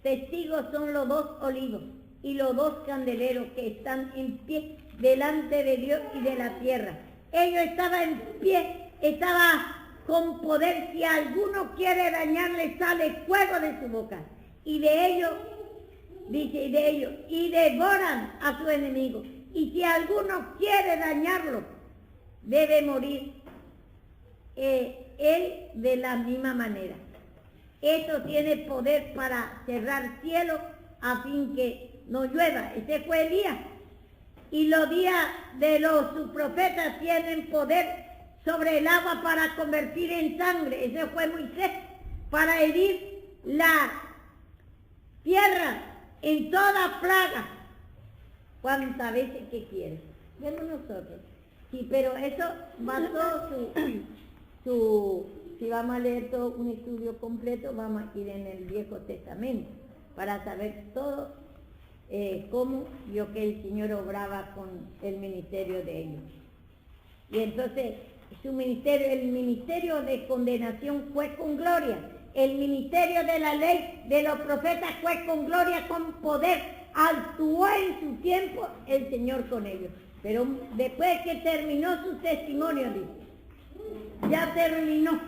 testigos son los dos olivos y los dos candeleros que están en pie delante de Dios y de la tierra. Ellos estaban en pie, estaban con poder. Si alguno quiere dañarle, sale fuego de su boca. Y de ellos, dice, y devoran a su enemigo. Y si alguno quiere dañarlo, debe morir él de la misma manera. Esto tiene poder para cerrar cielo a fin que no llueva. Ese fue Elías. Y los días de sus profetas tienen poder sobre el agua para convertir en sangre. Ese fue Moisés, para herir la tierra en toda plaga. ¿Cuántas veces que quieres? Vemos nosotros. Sí, pero eso basó si vamos a leer todo un estudio completo, vamos a ir en el Viejo Testamento para saber todo cómo yo que el Señor obraba con el ministerio de ellos. Y entonces su ministerio, el ministerio de condenación fue con gloria, el ministerio de la ley de los profetas fue con gloria, con poder, actuó en su tiempo el Señor con ellos. Pero después que terminó su testimonio, dice, ya terminó.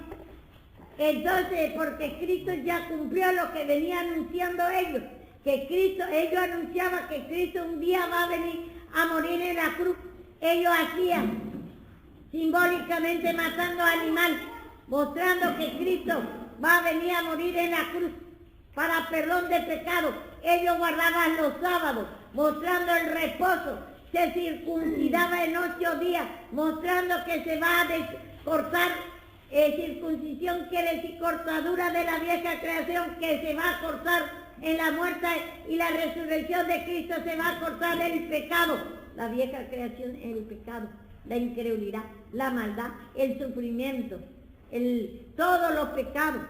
Entonces, porque Cristo ya cumplió lo que venía anunciando ellos, que Cristo, ellos anunciaban que Cristo un día va a venir a morir en la cruz. Ellos hacían simbólicamente matando animales, mostrando que Cristo va a venir a morir en la cruz para perdón de pecado. Ellos guardaban los sábados, mostrando el reposo, se circuncidaba en 8 días, mostrando que se va a cortar. Circuncisión quiere decir cortadura de la vieja creación, que se va a cortar en la muerte y la resurrección de Cristo, se va a cortar el pecado. La vieja creación es el pecado, la incredulidad, la maldad, el sufrimiento, todos los pecados,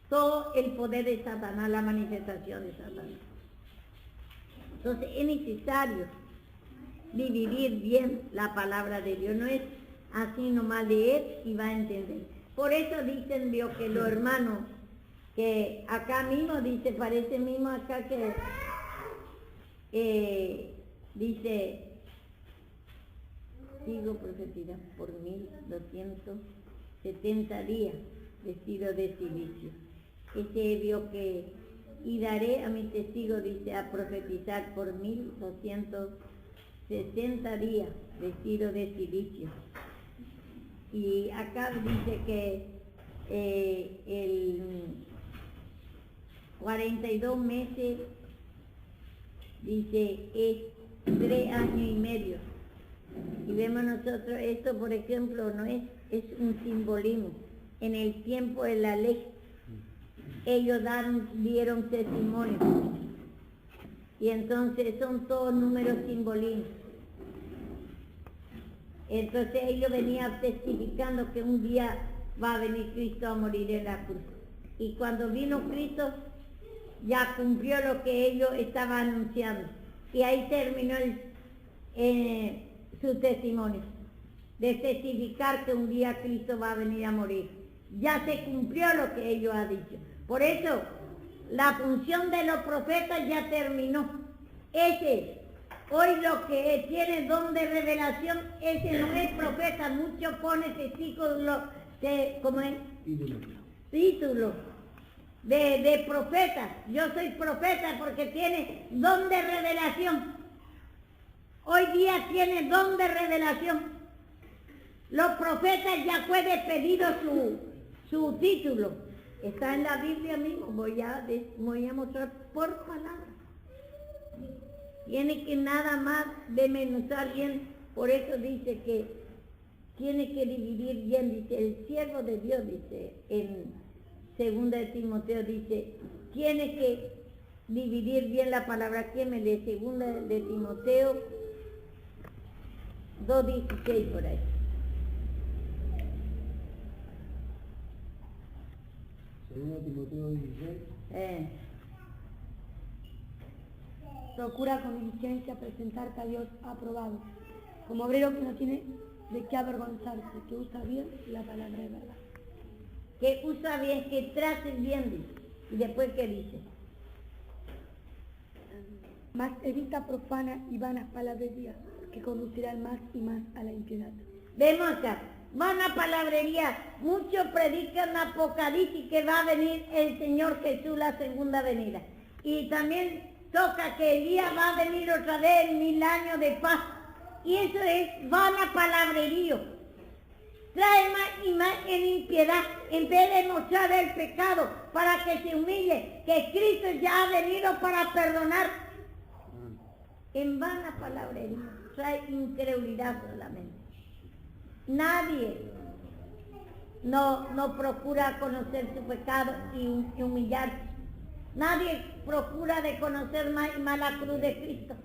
todo el poder de Satanás, la manifestación de Satanás. Entonces es necesario dividir bien la palabra de Dios, no es así nomás leer y va a entender. Por eso dicen Dios que los hermanos, que acá mismo dice, parece mismo acá que dice, sigo profetizando por 1270 días vestido de silicio. Ese vio que, y daré a mis testigos, dice, a profetizar por 1260 días vestido de silicio. Y acá dice que el 42 meses, dice, es 3 años y medio. Y vemos nosotros, esto por ejemplo no es un simbolismo. En el tiempo de la ley, ellos dieron testimonio. Y entonces son todos números simbolismos. Entonces ellos venían testificando que un día va a venir Cristo a morir en la cruz. Y cuando vino Cristo, ya cumplió lo que ellos estaban anunciando. Y ahí terminó su testimonio, de testificar que un día Cristo va a venir a morir. Ya se cumplió lo que ellos han dicho. Por eso, la función de los profetas ya terminó. Hoy lo que tiene don de revelación, ese no es profeta, muchos ponen testículos ¿cómo es? Título de profeta. Yo soy profeta porque tiene don de revelación. Hoy día tiene don de revelación. Los profetas ya fue despedido su título. Está en la Biblia mismo, voy a mostrar por palabra. Tiene que nada más desmenuzar bien, por eso dice que tiene que dividir bien, dice, el siervo de Dios, dice, en 2 de Timoteo, dice, tiene que dividir bien la palabra. ¿Quién me lee? 2 de Timoteo 2:16 por ahí. 2 Timoteo 16. Procura con diligencia presentarte a Dios aprobado, como obrero que no tiene de qué avergonzarse, que usa bien la palabra de verdad. Que usa bien, que trates bien, dice. Y después, ¿qué dice? Mas evita profanas y vanas palabrerías, que conducirán más y más a la impiedad. Vemos acá, vana palabrería. Muchos predican Apocalipsis que va a venir el Señor Jesús, la segunda venida. Y también toca que Elías va a venir otra vez en 1000 años de paz. Y eso es vana palabrerío. Trae más y más en impiedad, en vez de mostrar el pecado para que se humille, que Cristo ya ha venido para perdonar. En vana palabrería, trae incredulidad solamente. nadie no procura conocer su pecado y humillarse. Nadie procura de conocer más la cruz de Cristo,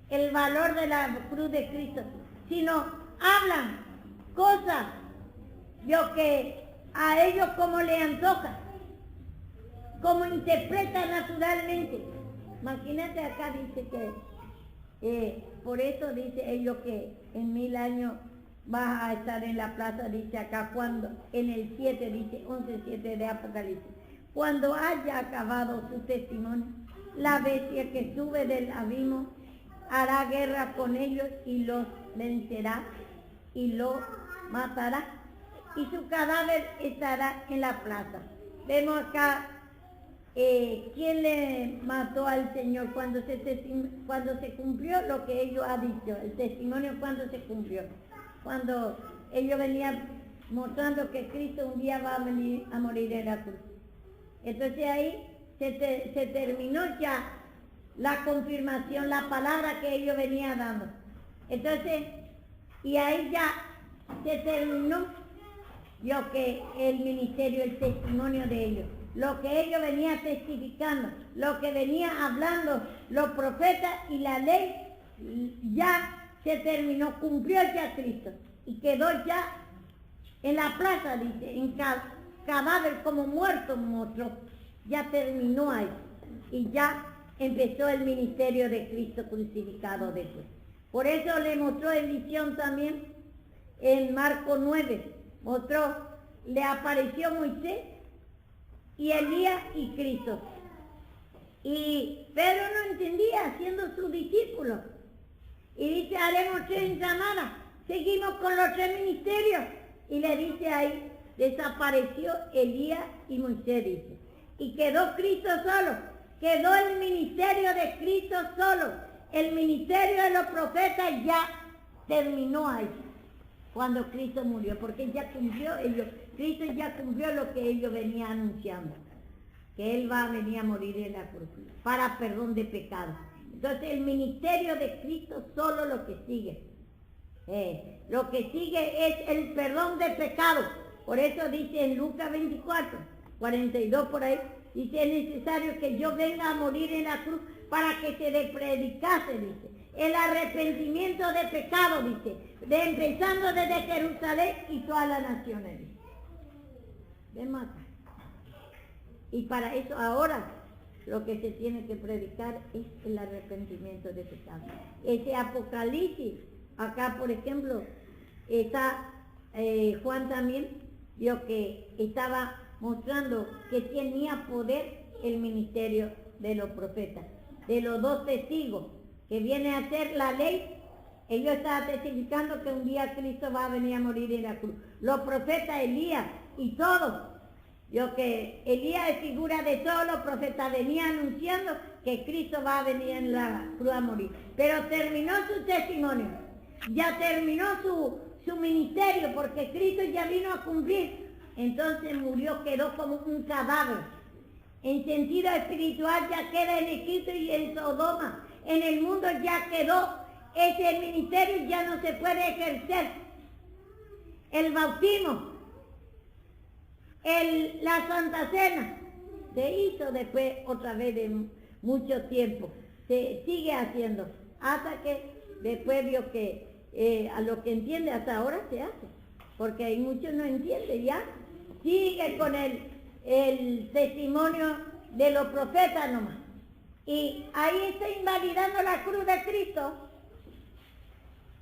el valor de la cruz de Cristo, sino hablan cosas lo que a ellos como le antoja, como interpretan naturalmente. Imagínate, acá dice que por eso dice ellos que en 1000 años vas a estar en la plaza, dice acá, cuando en el 7, dice 11:7 de Apocalipsis, cuando haya acabado su testimonio, la bestia que sube del abismo hará guerra con ellos y los vencerá y los matará, y su cadáver estará en la plaza. Vemos acá quién le mató al Señor cuando se cumplió lo que ellos han dicho, el testimonio cuando se cumplió, cuando ellos venían mostrando que Cristo un día va a venir a morir en la cruz. Entonces ahí se terminó ya la confirmación, la palabra que ellos venían dando. Entonces, y ahí ya se terminó lo que el ministerio, el testimonio de ellos, lo que ellos venían testificando, lo que venían hablando los profetas, y la ley ya se terminó, cumplió ya Cristo y quedó ya en la plaza, dice, en cadáver como muerto mostró, ya terminó ahí y ya empezó el ministerio de Cristo crucificado después. Por eso le mostró en visión también en Marcos 9, le apareció Moisés y Elías y Cristo. Y Pedro no entendía, siendo su discípulo. Y dice, haremos 3 llamadas, seguimos con los 3 ministerios. Y le dice ahí, desapareció Elías y Moisés, dice. Y quedó Cristo solo, quedó el ministerio de Cristo solo. El ministerio de los profetas ya terminó ahí, cuando Cristo murió, porque ya cumplió Cristo ya cumplió lo que ellos venían anunciando, que Él va a venir a morir en la cruz, para perdón de pecados. Entonces el ministerio de Cristo solo lo que sigue. Lo que sigue es el perdón de pecados. Por eso dice en Lucas 24, 42 por ahí, dice, es necesario que yo venga a morir en la cruz para que se le predicase, dice, el arrepentimiento de pecado, dice, empezando desde Jerusalén y todas las naciones, dice. Vemos acá. Y para eso ahora lo que se tiene que predicar es el arrepentimiento de pecado. Ese Apocalipsis, acá por ejemplo, está Juan también, vio que estaba mostrando que tenía poder el ministerio de los profetas, de los 2 testigos, que viene a ser la ley. Ellos estaban testificando que un día Cristo va a venir a morir en la cruz. Los profetas, Elías y todos, vio que Elías es figura de todos los profetas, venía anunciando que Cristo va a venir en la cruz a morir. Pero terminó su testimonio, ya terminó su ministerio, porque Cristo ya vino a cumplir. Entonces murió, quedó como un cadáver. En sentido espiritual ya queda en Egipto y en Sodoma. En el mundo ya quedó. Ese ministerio ya no se puede ejercer. El bautismo, la Santa Cena, se hizo después otra vez de mucho tiempo. Se sigue haciendo. Hasta que después vio que a lo que entiende hasta ahora se hace. Porque hay muchos no entienden ya. Sigue con el testimonio de los profetas nomás. Y ahí está invalidando la cruz de Cristo.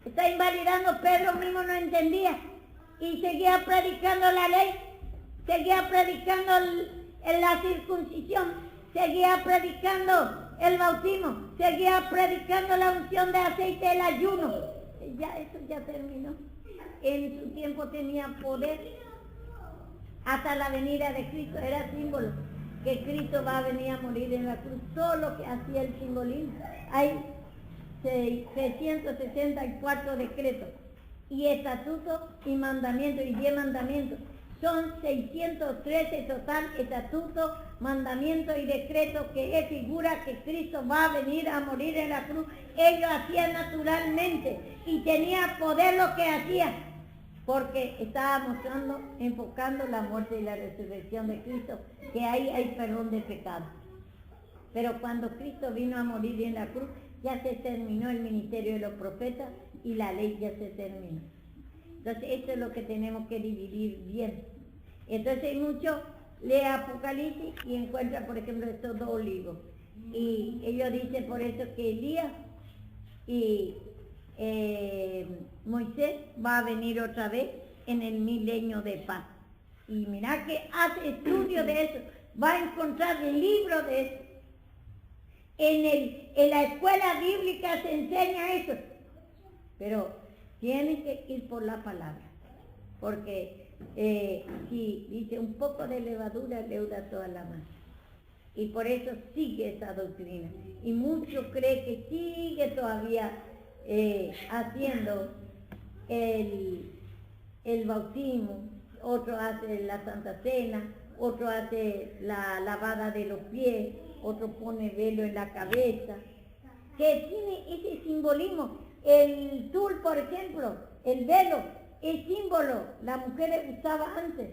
Está invalidando, Pedro mismo no entendía. Y seguía predicando la ley. Seguía predicando la circuncisión. Seguía predicando el bautismo. Seguía predicando la unción de aceite del ayuno. Ya eso ya terminó. En su tiempo tenía poder. Hasta la venida de Cristo era símbolo que Cristo va a venir a morir en la cruz, solo que hacía el simbolismo. Hay 664 decretos y estatutos y mandamientos, y 10 mandamientos. Son 613 total estatutos, mandamientos y decretos que es figura que Cristo va a venir a morir en la cruz. Ellos hacían naturalmente y tenía poder lo que hacían. porque estaba mostrando, enfocando la muerte y la resurrección de Cristo, que ahí hay perdón de pecado. Pero cuando Cristo vino a morir en la cruz, ya se terminó el ministerio de los profetas y la ley ya se terminó. Entonces eso es lo que tenemos que dividir bien. Entonces muchos lee Apocalipsis y encuentra, por ejemplo, estos dos olivos. Y ellos dicen por eso que Elías y Moisés va a venir otra vez en el milenio de paz. Y mirá que hace estudio de eso, va a encontrar el libro de eso. En la escuela bíblica se enseña eso, pero tiene que ir por la palabra, porque si dice un poco de levadura leuda toda la masa, y por eso sigue esa doctrina, y muchos creen que sigue todavía haciendo el bautismo, otro hace la Santa Cena, otro hace la lavada de los pies, otro pone velo en la cabeza, que tiene ese simbolismo. El tul, por ejemplo, el velo, es símbolo, las mujeres usaban antes,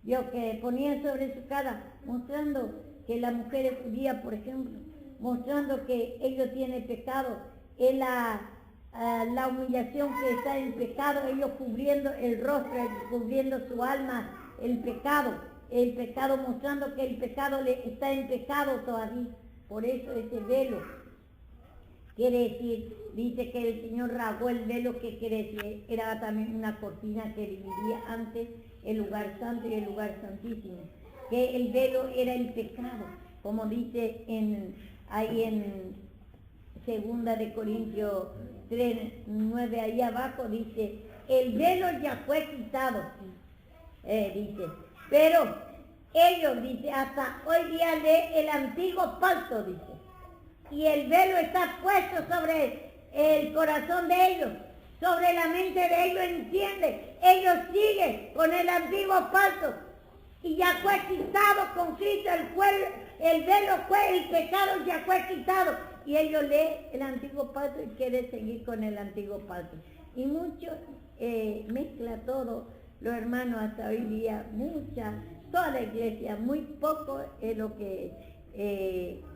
yo que ponían sobre su cara, mostrando que las mujeres judías, por ejemplo, mostrando que ellos tienen pecado, es la humillación que está en pecado, ellos cubriendo el rostro, cubriendo su alma, el pecado mostrando que el pecado está en pecado todavía. Por eso ese velo quiere decir, dice que el Señor rasgó el velo, que quiere decir, era también una cortina que dividía antes el lugar santo y el lugar santísimo, que el velo era el pecado, como dice ahí en 2 de Corintios 3:9, ahí abajo dice, el velo ya fue quitado, dice, pero ellos, dice, hasta hoy día lee el antiguo pacto, dice, y el velo está puesto sobre el corazón de ellos, sobre la mente de ellos, entiende, ellos siguen con el antiguo pacto, y ya fue quitado con Cristo, el velo fue, el pecado ya fue quitado, y ellos leen el antiguo pacto y quieren seguir con el antiguo pacto, y muchos mezcla todo, los hermanos hasta hoy día, toda la iglesia, muy poco es lo que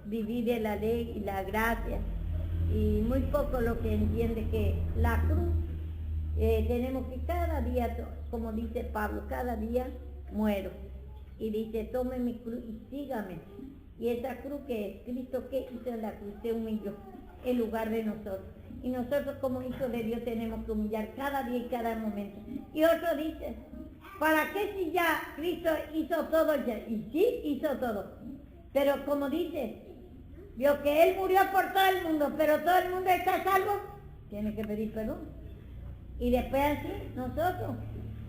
divide la ley y la gracia, y muy poco lo que entiende que la cruz, tenemos que cada día, como dice Pablo, cada día muero, y dice, tome mi cruz y sígame, y esa cruz que es Cristo, que hizo en la cruz, se humilló en lugar de nosotros, y nosotros como hijos de Dios tenemos que humillar cada día y cada momento. Y otro dice, ¿para qué si ya Cristo hizo todo ya? Y sí hizo todo, pero como dice, vio que Él murió por todo el mundo, pero todo el mundo está salvo, tiene que pedir perdón. Y después así nosotros,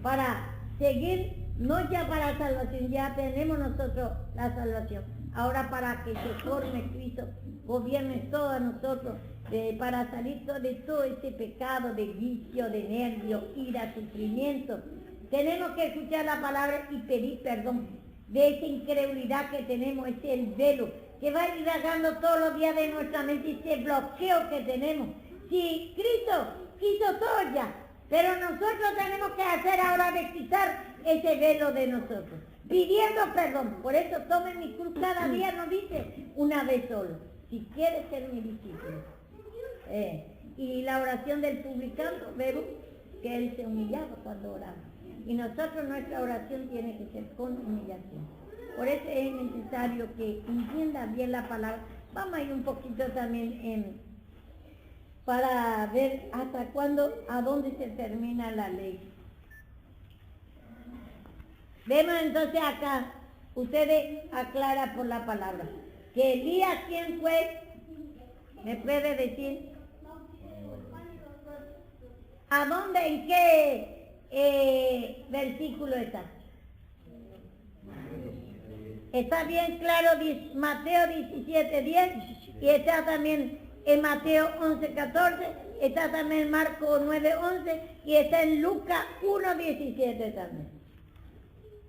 para seguir, no ya para salvación, ya tenemos nosotros la salvación, ahora para que se forme Cristo, gobierne todos nosotros, para salir de todo ese pecado de vicio, de nervio, ira, sufrimiento. Tenemos que escuchar la palabra y pedir perdón de esa incredulidad que tenemos, ese el velo que va indagando todos los días de nuestra mente, ese bloqueo que tenemos. Si Cristo hizo todo ya, pero nosotros tenemos que hacer ahora de quitar ese velo de nosotros, pidiendo perdón. Por eso tomen mi cruz cada día, no dice una vez solo, si quieres ser mi discípulo. Y la oración del publicano, vemos que él se humillaba cuando oraba. Y nosotros, nuestra oración tiene que ser con humillación. Por eso es necesario que entienda bien la palabra. Vamos a ir un poquito también para ver hasta cuándo, a dónde se termina la ley. Vemos entonces acá, ustedes aclaran por la palabra, que Elías, ¿quién fue? ¿Me puede decir? ¿A dónde, en qué versículo está? Está bien claro, Mateo 17:10, y está también en Mateo 11:14, está también en Marcos 9:11, y está en Lucas 1:17 también.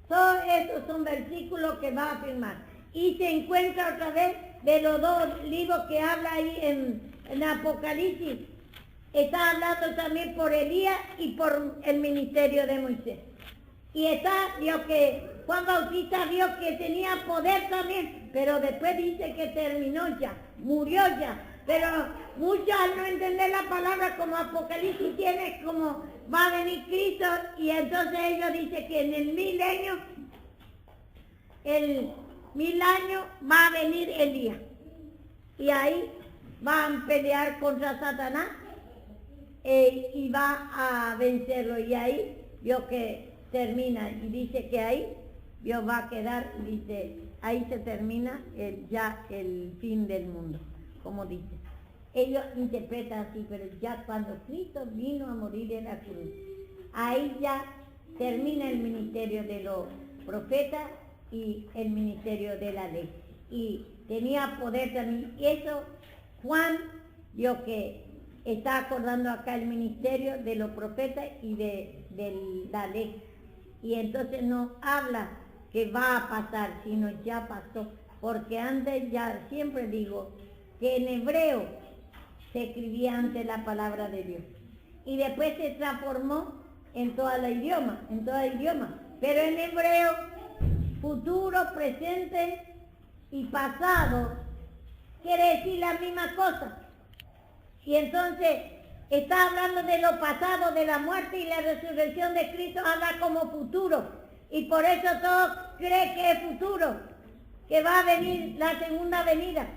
Todos estos son versículos que va a afirmar. Y se encuentra otra vez de los dos libros que habla ahí en Apocalipsis, está hablando también por Elías y por el ministerio de Moisés. Y vio que Juan Bautista vio que tenía poder también, pero después dice que terminó ya, murió ya. Pero muchos al no entender la palabra como Apocalipsis tiene como va a venir Cristo, y entonces ellos dicen que en el 1000 años va a venir Elías. Y ahí van a pelear contra Satanás y va a vencerlo. Y ahí vio que termina, y dice que ahí Dios va a quedar, dice, ahí se termina ya el fin del mundo, como dice. Ellos interpretan así, pero ya cuando Cristo vino a morir en la cruz, ahí ya termina el ministerio de los profetas y el ministerio de la ley. Y tenía poder también. Eso Juan vio que está acordando acá el ministerio de los profetas y de la ley. Y entonces no habla que va a pasar, sino ya pasó. Porque antes, ya siempre digo, que en hebreo se escribía antes la palabra de Dios. Y después se transformó en toda la idioma, Pero en hebreo, futuro, presente y pasado quiere decir la misma cosa. Y entonces está hablando de lo pasado, de la muerte y la resurrección de Cristo, habla como futuro. Y por eso todos creen que es futuro, que va a venir la segunda venida.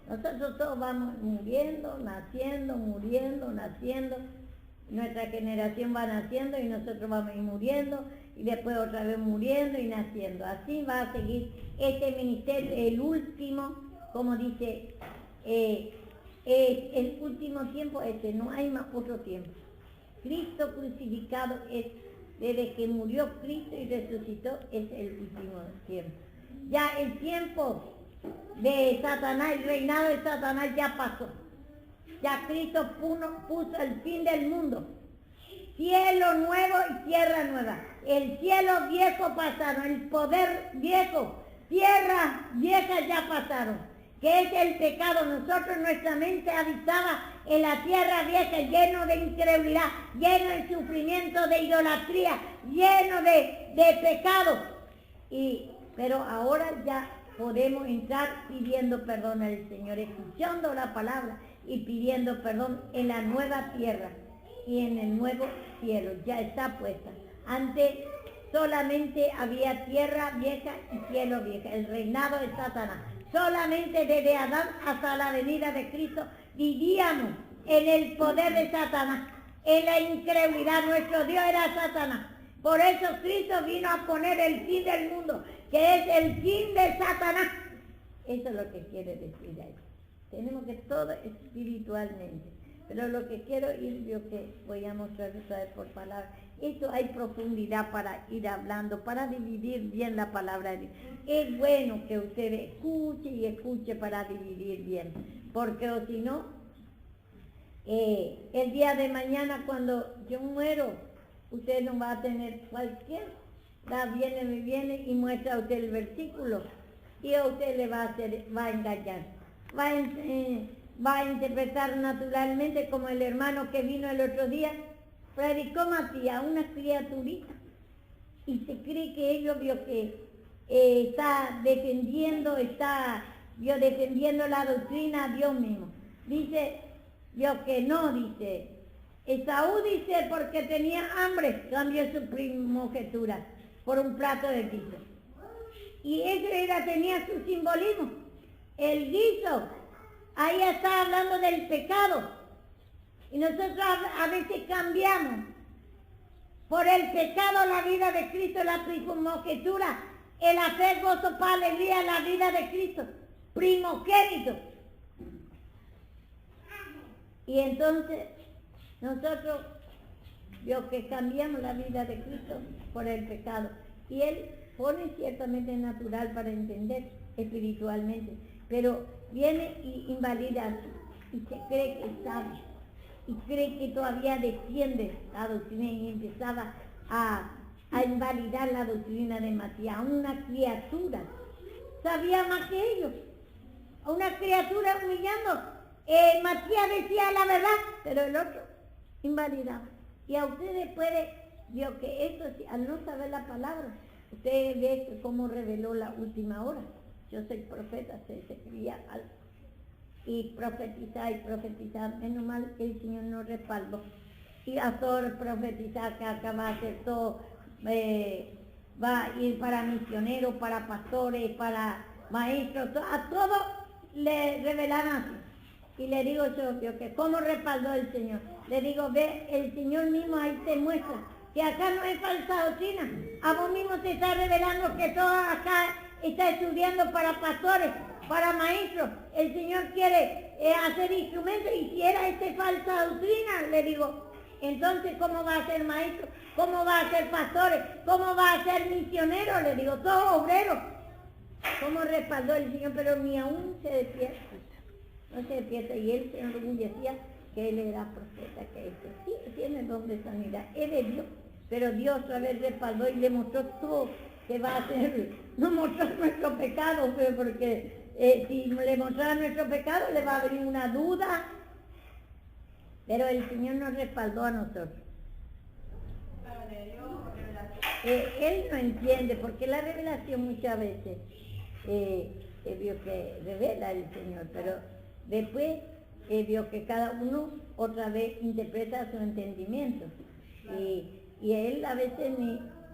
Nosotros todos vamos muriendo, naciendo, muriendo, naciendo. Nuestra generación va naciendo y nosotros vamos a ir muriendo, y después otra vez muriendo y naciendo. Así va a seguir este ministerio, el último, como dice, el último tiempo, no hay más otro tiempo. Cristo crucificado es, desde que murió Cristo y resucitó, es el último tiempo. Ya el tiempo de Satanás, el reinado de Satanás ya pasó. Ya Cristo puso el fin del mundo. Cielo nuevo y tierra nueva. El cielo viejo pasaron, el poder viejo, tierra vieja ya pasaron. Que es el pecado. Nosotros, nuestra mente habitaba en la tierra vieja, lleno de incredulidad, lleno de sufrimiento, de idolatría, lleno de pecado. Pero ahora ya podemos entrar pidiendo perdón al Señor, escuchando la palabra y pidiendo perdón en la nueva tierra y en el nuevo cielo. Ya está puesta. Antes solamente había tierra vieja y cielo vieja, el reinado de Satanás. Solamente desde Adán hasta la venida de Cristo vivíamos en el poder de Satanás, en la incredulidad. Nuestro Dios era Satanás. Por eso Cristo vino a poner el fin del mundo, que es el fin de Satanás. Eso es lo que quiere decir ahí. Tenemos que todo espiritualmente. Pero lo que quiero ir, yo que voy a mostrar otra vez por palabra, esto hay profundidad para ir hablando, para dividir bien la palabra de Dios. Es bueno que usted escuche y escuche para dividir bien, porque o si no, el día de mañana cuando yo muero, usted no va a tener cualquier, viene y muestra a usted el versículo, y a usted le va a engañar, va a interpretar naturalmente, como el hermano que vino el otro día, predicó Matías, una criaturita, y se cree que ellos vio que está defendiendo la doctrina a Dios mismo. Dice, vio que no, dice, Esaú dice porque tenía hambre, cambió su primogenitura por un plato de guiso. Y eso tenía su simbolismo. El guiso, ahí está hablando del pecado. Y nosotros a veces cambiamos por el pecado la vida de Cristo, la primogenitura, el hacer gozo para alegría la vida de Cristo, primogénito. Y entonces nosotros, lo que cambiamos la vida de Cristo por el pecado. Y Él pone ciertamente natural para entender espiritualmente, pero viene y invalida y se cree que sabe. Y cree que todavía defiende la doctrina y empezaba a invalidar la doctrina de Matías. Una criatura sabía más que ellos. A una criatura humillando. Matías decía la verdad, pero el otro invalidaba. Y a ustedes puede, vio que esto, al no saber la palabra, ustedes ven cómo reveló la última hora. Yo soy profeta, se escribía algo. Y profetizar, menos mal que el Señor nos respaldó. Y a todos profetizar que acá va a hacer todo, va a ir para misioneros, para pastores, para maestros, a todos le revelaron así. Y le digo yo, que cómo respaldó el Señor. Le digo, ve, el Señor mismo ahí te muestra que acá no es falsa doctrina. A vos mismo te está revelando que todo acá está estudiando para pastores, para maestros. El Señor quiere hacer instrumentos y si era falsa doctrina, le digo, entonces ¿cómo va a ser maestro? ¿Cómo va a ser pastores? ¿Cómo va a ser misionero? Le digo, todos obreros. ¿Cómo respaldó el Señor? Pero ni aún se despierta. No se despierta y él se enorgullecía que él era profeta, que sí tiene don de sanidad, es de Dios, pero Dios otra vez respaldó y le mostró todo que va a hacer, no mostró nuestro pecado, pero porque si le mostrara nuestro pecado le va a venir una duda, pero el Señor nos respaldó a nosotros. Él no entiende, porque la revelación muchas veces vio que revela el Señor, pero después vio que cada uno otra vez interpreta su entendimiento. Y él a veces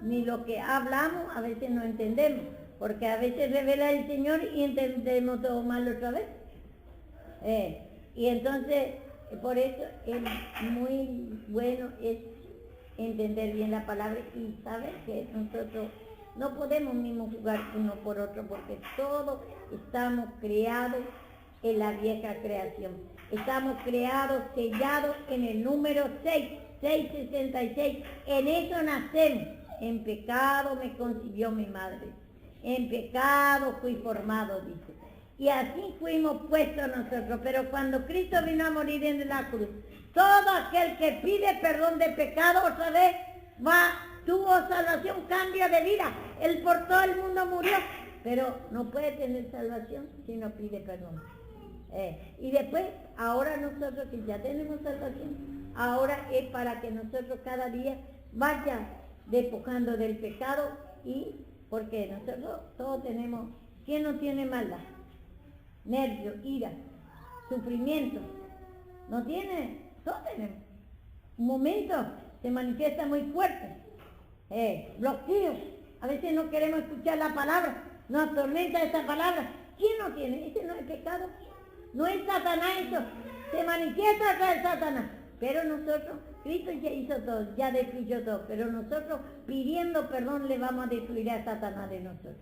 ni lo que hablamos, a veces no entendemos, porque a veces revela el Señor y entendemos todo mal otra vez. Y entonces, por eso es muy bueno es entender bien la palabra y saber que nosotros no podemos mismo jugar uno por otro, porque todos estamos creados en la vieja creación. Estamos creados, sellados en el número 666. En eso nacemos. En pecado me concibió mi madre. En pecado fui formado, dice. Y así fuimos puestos nosotros. Pero cuando Cristo vino a morir en la cruz, todo aquel que pide perdón de pecado otra vez tuvo salvación, cambio de vida. Él por todo el mundo murió, pero no puede tener salvación si no pide perdón. Y después, ahora nosotros que ya tenemos salvación, ahora es para que nosotros cada día vaya despojando del pecado y porque nosotros todos tenemos, ¿quién no tiene maldad? Nervios, ira, sufrimiento, ¿no tiene? Todos tenemos. Un momento se manifiesta muy fuerte, bloqueos, a veces no queremos escuchar la palabra, nos atormenta esa palabra. ¿Quién no tiene? Ese no es pecado. No es Satanás eso, se manifiesta acá el Satanás. Pero nosotros, Cristo ya hizo todo, ya destruyó todo, pero nosotros pidiendo perdón le vamos a destruir a Satanás de nosotros,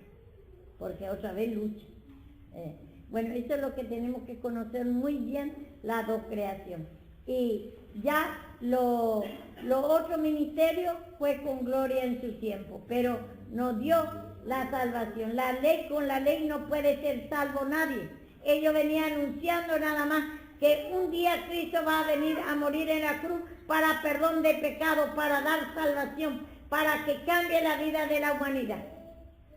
porque otra vez lucha. Bueno, eso es lo que tenemos que conocer muy bien, la dos creación. Y ya lo otro ministerio fue con gloria en su tiempo, pero nos dio la salvación. La ley, con la ley no puede ser salvo nadie. Ellos venían anunciando nada más que un día Cristo va a venir a morir en la cruz para perdón de pecado, para dar salvación, para que cambie la vida de la humanidad.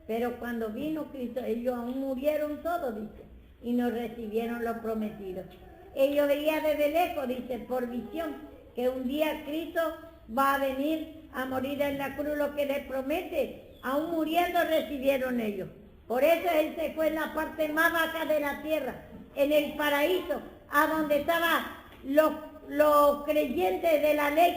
Pero cuando vino Cristo, ellos aún murieron todos, dice, y no recibieron lo prometido. Ellos veían desde lejos, dice, por visión, que un día Cristo va a venir a morir en la cruz, lo que les promete, aún muriendo recibieron ellos. Por eso Él se fue en la parte más baja de la tierra, en el paraíso, a donde estaban los creyentes de la ley,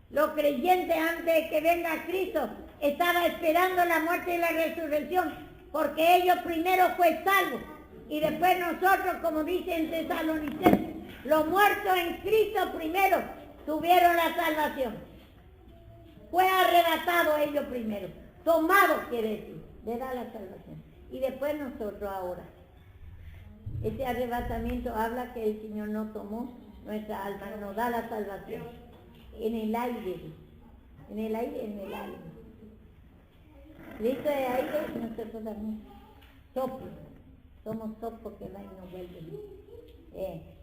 los creyentes antes de que venga Cristo, estaban esperando la muerte y la resurrección, porque ellos primero fue salvos, y después nosotros, como dice en Tesalonicenses, los muertos en Cristo primero tuvieron la salvación. Fue arrebatado ellos primero, tomado quiere decir. Le da la salvación. Y después nosotros ahora. Este arrebatamiento habla que el Señor no tomó nuestra alma, nos da la salvación. En el aire. En el aire, en el aire. Cristo es aire y nosotros también. Soplo. Somos soplo que va y nos vuelve.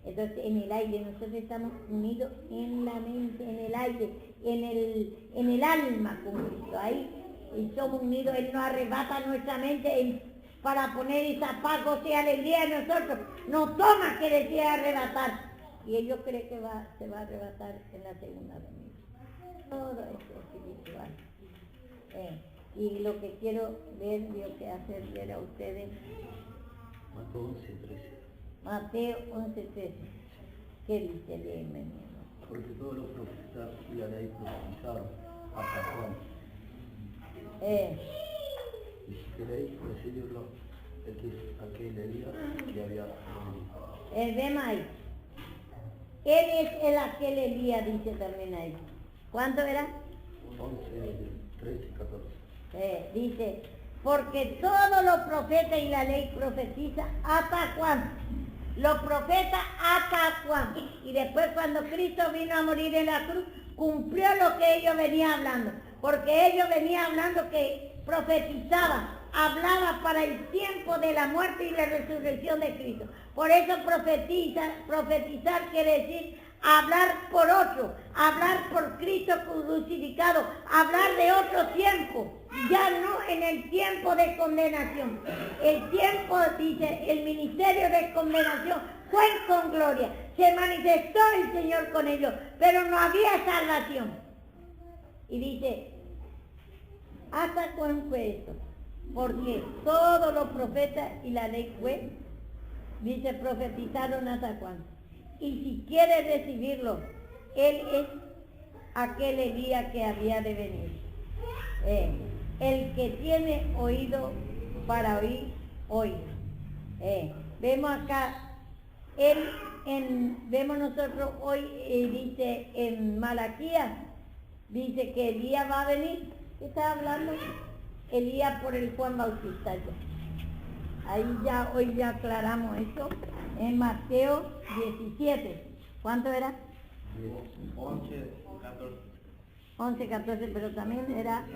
Entonces en el aire nosotros estamos unidos en la mente, en el aire, en el alma con Cristo. Ahí y somos unidos, Él nos arrebata nuestra mente para poner esa paz, gozo y alegría en nosotros. No toma que decía arrebatar. Y ellos creen que se va a arrebatar en la segunda venida. Todo esto es espiritual. Y lo que quiero ver, yo que hacer ver a ustedes. Mateo 11:13. Mateo 11:13. ¿Qué dice? Léeme, mi hermano. Porque todos los profetas y la ley profetizaron hasta Juan. Y si queréis recibirlo, aquel Elías que había venido. Vemos ahí. Él es el aquel Elías, dice también ahí. ¿Cuánto era? 11, 13, 14. Dice, porque todos los profetas y la ley profetiza hasta Juan. Los profetas hasta Juan. Y después cuando Cristo vino a morir en la cruz, cumplió lo que ellos venían hablando. Porque ellos venían hablando que profetizaba, hablaba para el tiempo de la muerte y la resurrección de Cristo. Por eso profetizar quiere decir hablar por otro, hablar por Cristo crucificado, hablar de otro tiempo, ya no en el tiempo de condenación. El tiempo, dice, el ministerio de condenación fue con gloria, se manifestó el Señor con ellos, pero no había salvación. Y dice, ¿hasta cuándo fue esto? Porque todos los profetas y la ley fue, dice, profetizaron hasta cuándo. Y si quiere recibirlo, él es aquel Elías que había de venir. El que tiene oído para oír, oiga. Vemos acá, vemos nosotros hoy, dice en Malaquías, dice que Elías va a venir. ¿Qué está hablando? Elías por el Juan Bautista. Ahí ya, hoy ya aclaramos esto. En Mateo 17. ¿Cuánto era? 11, 14. 11, 14, pero también era...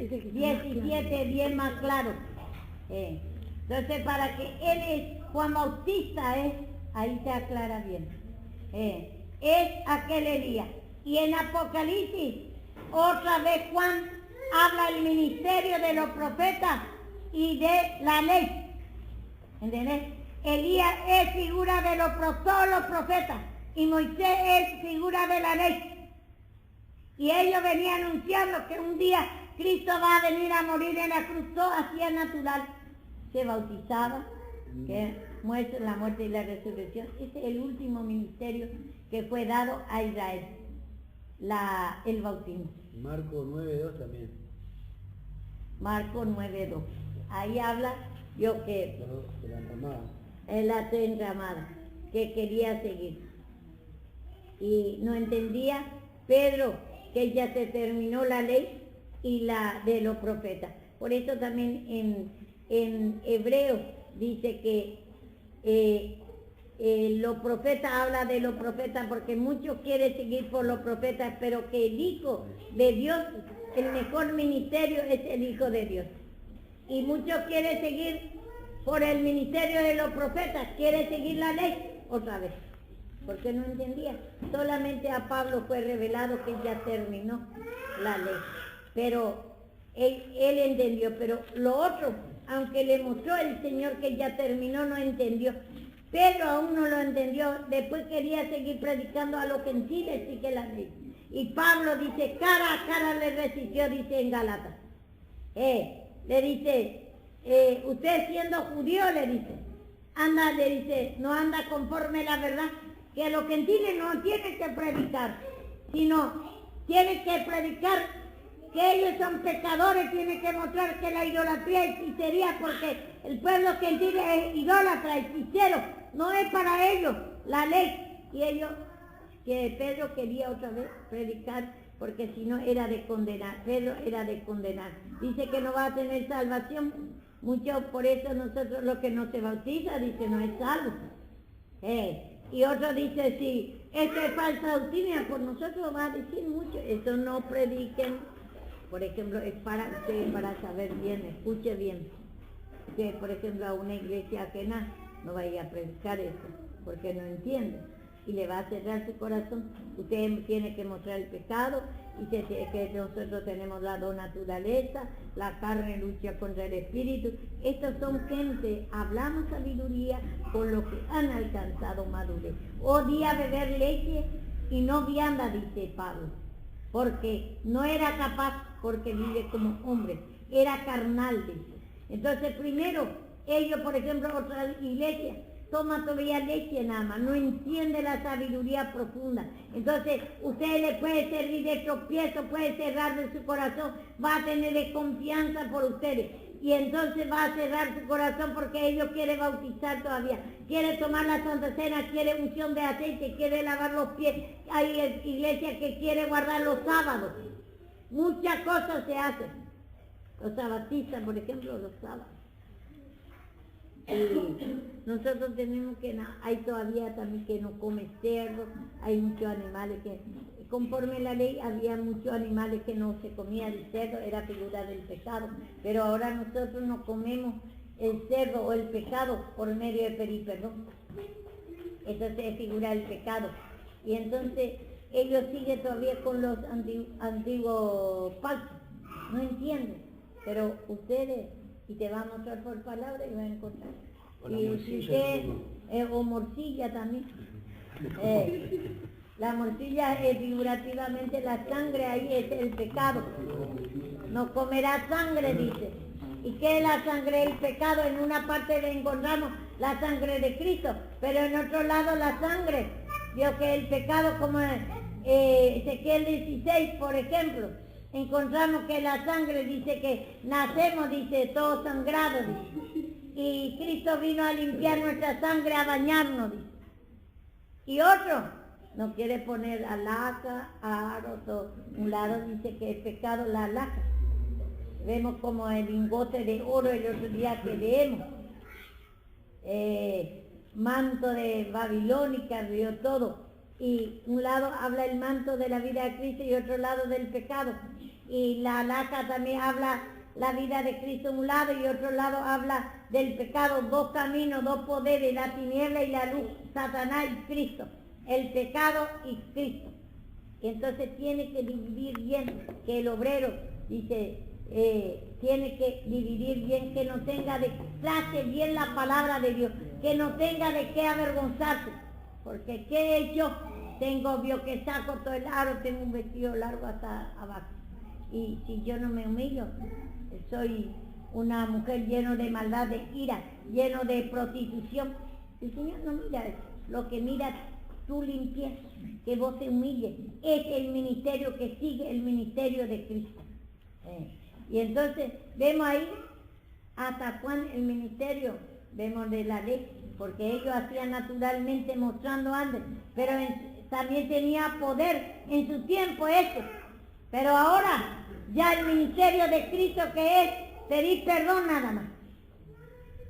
17, bien más claro. Entonces, para que él es Juan Bautista, ahí se aclara bien. Es aquel Elías. Y en Apocalipsis, otra vez Juan habla del ministerio de los profetas y de la ley. ¿Entendés? Elías es figura de todos los profetas y Moisés es figura de la ley. Y ellos venían anunciando que un día Cristo va a venir a morir en la cruz, todo hacía natural. Se bautizaba, que muestra la muerte y la resurrección. Ese es el último ministerio que fue dado a Israel, el bautismo. Marcos 9:2 también. Marcos 9:2. Ahí habla yo que De la entramada. la entramada, que quería seguir. Y no entendía Pedro que ya se terminó la ley y la de los profetas. Por eso también en Hebreo dice que los profetas, habla de los profetas porque muchos quieren seguir por los profetas, pero que el Hijo de Dios, el mejor ministerio es el Hijo de Dios. Y muchos quieren seguir por el ministerio de los profetas, quieren seguir la ley otra vez, porque no entendía. Solamente a Pablo fue revelado que ya terminó la ley, pero él entendió, pero lo otro, aunque le mostró el Señor que ya terminó, no entendió. Pedro aún no lo entendió, después quería seguir predicando a los gentiles, sí que la ley. Y Pablo dice, cara a cara le resistió, dice en Gálatas. Le dice, usted siendo judío, le dice, no anda conforme la verdad, que a los gentiles no tiene que predicar, sino tiene que predicar que ellos son pecadores, tiene que mostrar que la idolatría es hechicería, porque el pueblo gentil es idólatra, hechicero, no es para ellos la ley. Y ellos, que Pedro quería otra vez predicar, porque si no era de condenar, Pedro era de condenar. Dice que no va a tener salvación, mucho por eso nosotros los que no se bautiza, dice, no es salvo. Y otro dice, sí, esto es falsa doctrina, por nosotros va a decir mucho, eso no prediquen. Por ejemplo, es para usted, para saber bien, escuche bien. Que, por ejemplo, a una iglesia ajena no vaya a predicar eso, porque no entiende. Y le va a cerrar su corazón. Usted tiene que mostrar el pecado dice que nosotros tenemos las dos naturalezas, la carne lucha contra el espíritu. Estos son gente, hablamos sabiduría con los que han alcanzado madurez. Odia beber leche y no vianda, dice Pablo, porque no era capaz, porque vive como hombre, era carnal, dice. Entonces primero, ellos, por ejemplo, otras iglesias, toma todavía leche nada más, no entiende la sabiduría profunda. Entonces, usted le puede servir de tropiezo, puede cerrar de su corazón, va a tener desconfianza por ustedes. Y entonces va a cerrar su corazón porque ellos quieren bautizar todavía. Quiere tomar la Santa Cena, quiere unción de aceite, quiere lavar los pies. Hay iglesias que quiere guardar los sábados. Muchas cosas se hacen. Los sabatistas, por ejemplo, los sábados. Y nosotros tenemos que, hay todavía también que no come cerdo, hay muchos animales que, conforme la ley, había muchos animales que no se comía el cerdo, era figura del pecado, pero ahora nosotros no comemos el cerdo o el pecado por medio de pedir perdón. Entonces es figura del pecado. Y entonces ellos siguen todavía con los antiguos pactos, no entienden, pero ustedes... Y te va a mostrar por palabra y va a encontrar. Y si usted, o morcilla también. La morcilla es figurativamente la sangre, ahí es el pecado. No comerá sangre, dice. ¿Y qué es la sangre? El pecado. En una parte le encontramos la sangre de Cristo, pero en otro lado la sangre. Vio que el pecado, como Ezequiel 16, por ejemplo, encontramos que la sangre dice que nacemos, dice, todos sangrados, dice. Y Cristo vino a limpiar nuestra sangre, a bañarnos, dice. Y otro no quiere poner alhaja, aros o un lado, dice que el pecado la alhaja. Vemos como el lingote de oro el otro día que leemos. Manto de babilónica, vio todo. Y un lado habla el manto de la vida de Cristo y otro lado del pecado. Y la alhaja también habla la vida de Cristo un lado y otro lado habla del pecado. Dos caminos, dos poderes, la tiniebla y la luz, Satanás y Cristo. El pecado y Cristo. Y entonces tiene que dividir bien, que el obrero, dice, tiene que dividir bien, que no tenga de clase bien la palabra de Dios, que no tenga de qué avergonzarse. Porque ¿qué he hecho? Tengo, vio que saco todo el aro, tengo un vestido largo hasta abajo. Y si yo no me humillo, soy una mujer llena de maldad, de ira, lleno de prostitución. El Señor no mira eso. Lo que mira tu limpieza, que vos te humilles. Es el ministerio que sigue el ministerio de Cristo. Y entonces vemos ahí hasta cuán el ministerio, vemos de la ley, porque ellos hacían naturalmente mostrando antes, pero también tenía poder en su tiempo eso. Pero ahora ya el ministerio de Cristo, que es pedir perdón nada más.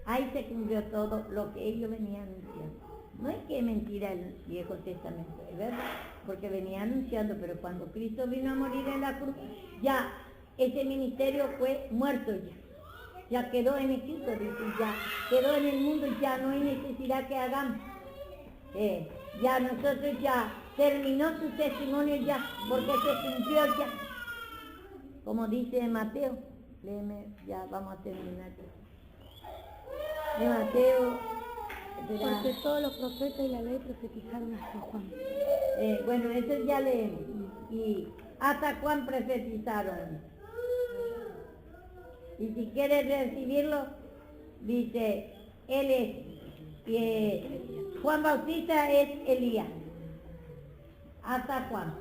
Ahí se cumplió todo lo que ellos venían anunciando. No es que mentira el Viejo Testamento, es verdad, porque venía anunciando, pero cuando Cristo vino a morir en la cruz, ya ese ministerio fue muerto ya quedó en Cristo, ya quedó en el mundo y ya no hay necesidad que hagamos. Ya nosotros ya terminó su testimonio ya, porque se cumplió ya. Como dice Mateo, léeme, ya vamos a terminar. De Mateo, porque todos los profetas y la ley profetizaron hasta Juan. Bueno, eso ya leemos. ¿Y hasta Juan profetizaron? Y si quieres recibirlo, dice, él es, Juan Bautista es Elías. Hasta Juan.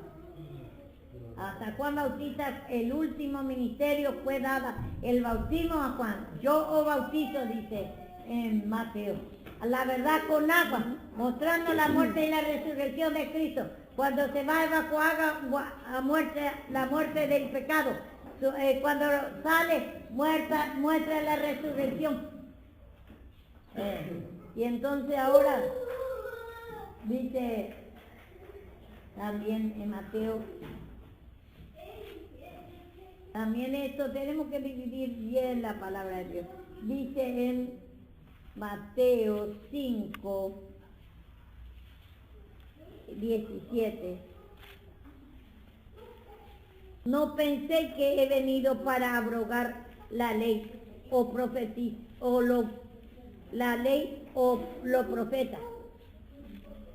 Hasta Juan Bautista, el último ministerio fue dada el bautismo a Juan. Yo os bautizo, dice en Mateo, la verdad con agua, mostrando la muerte y la resurrección de Cristo. Cuando se va a evacuar la muerte del pecado, cuando sale, muestra la resurrección. Y entonces ahora, dice también en Mateo, también esto tenemos que dividir bien la palabra de Dios. Dice en Mateo 5, 17. No pensé que he venido para abrogar la ley o la ley o los profetas.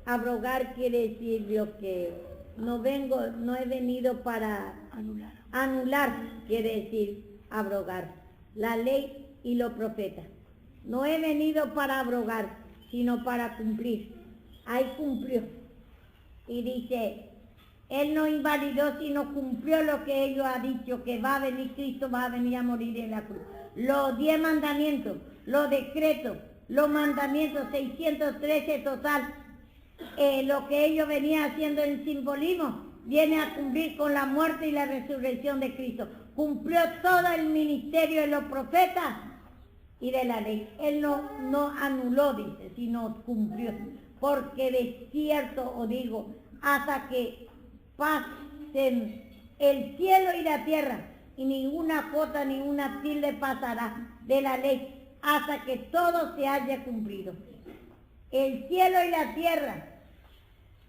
Abrogar quiere decir lo que no he venido para Anular. anular, quiere decir abrogar la ley y los profetas. No he venido para abrogar, sino para cumplir. Ahí cumplió. Y dice, Él no invalidó, sino cumplió lo que ellos ha dicho, que va a venir Cristo, va a venir a morir en la cruz. Los 10 mandamientos, los decretos, los mandamientos, 613 total, lo que ellos venían haciendo en simbolismo, viene a cumplir con la muerte y la resurrección de Cristo. Cumplió todo el ministerio de los profetas y de la ley. Él no anuló, dice, sino cumplió. Porque de cierto os digo, hasta que pasen el cielo y la tierra, y ninguna jota ni una tilde pasará de la ley, hasta que todo se haya cumplido. El cielo y la tierra,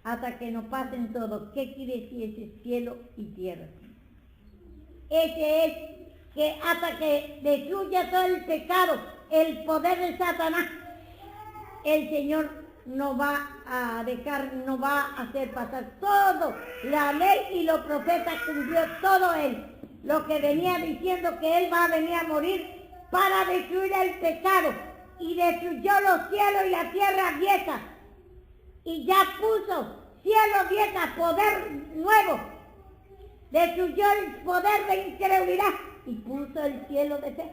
hasta que no pasen todo. ¿Qué quiere decir ese cielo y tierra? Ese es que hasta que destruya todo el pecado, el poder de Satanás, el Señor no va a dejar, no va a hacer pasar todo. La ley y los profetas cumplió todo Él. Lo que venía diciendo que Él va a venir a morir para destruir el pecado. Y destruyó los cielos y la tierra vieja. Y ya puso cielo vieja, poder nuevo. Destruyó el poder de incredulidad y puso el cielo de fe.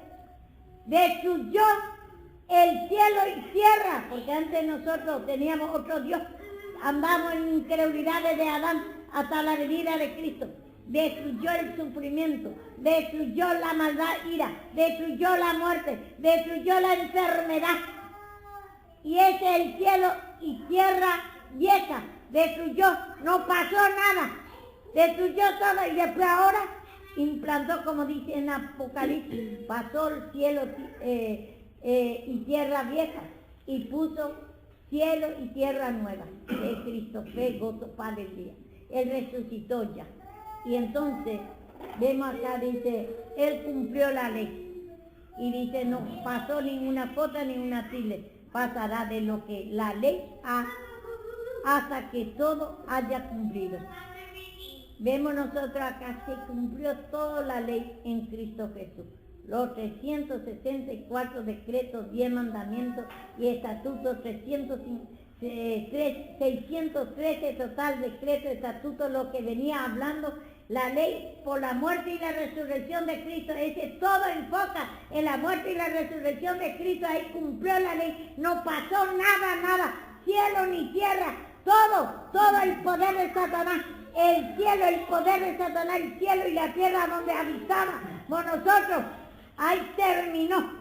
Destruyó el cielo y tierra, porque antes nosotros teníamos otro Dios. Andamos en incredulidad desde Adán hasta la venida de Cristo. Destruyó el sufrimiento, destruyó la maldad, ira, destruyó la muerte, destruyó la enfermedad. Y ese es el cielo y tierra vieja. Destruyó, no pasó nada. Destruyó todo y después ahora implantó, como dice en Apocalipsis, pasó el cielo y tierra vieja y puso cielo y tierra nueva. De Cristo, fe, gozo, paz, alegría. Él resucitó ya. Y entonces, vemos acá, dice, Él cumplió la ley. Y dice, no pasó ninguna jota ni una tilde. Pasará de lo que la ley hasta que todo haya cumplido. Vemos nosotros acá que cumplió toda la ley en Cristo Jesús. Los 364 decretos, 10 mandamientos y estatutos, 613 total decretos, estatutos, lo que venía hablando la ley por la muerte y la resurrección de Cristo. Ese todo enfoca en la muerte y la resurrección de Cristo. Ahí cumplió la ley, no pasó nada, cielo ni tierra, todo el poder de Satanás. El cielo, el poder de Satanás, el cielo y la tierra donde habitábamos nosotros, ahí terminó.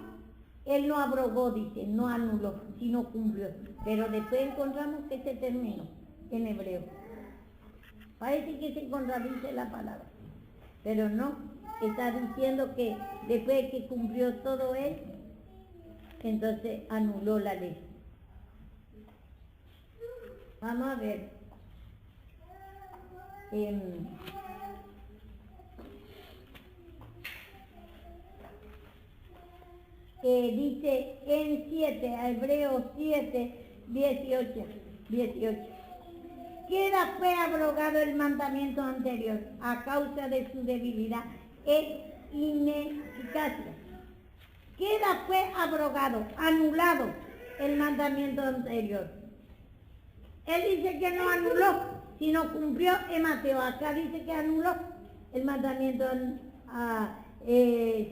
Él no abrogó, dice, no anuló, sino cumplió. Pero después encontramos que se terminó en hebreo. Parece que se contradice la palabra, pero no, está diciendo que después que cumplió todo él, entonces anuló la ley. Vamos a ver. Dice en 7, Hebreos 7, 18. Queda fue abrogado el mandamiento anterior a causa de su debilidad e ineficacia. Queda fue abrogado, anulado el mandamiento anterior. Él dice que no anuló, sino cumplió en Mateo. Acá dice que anuló el mandamiento,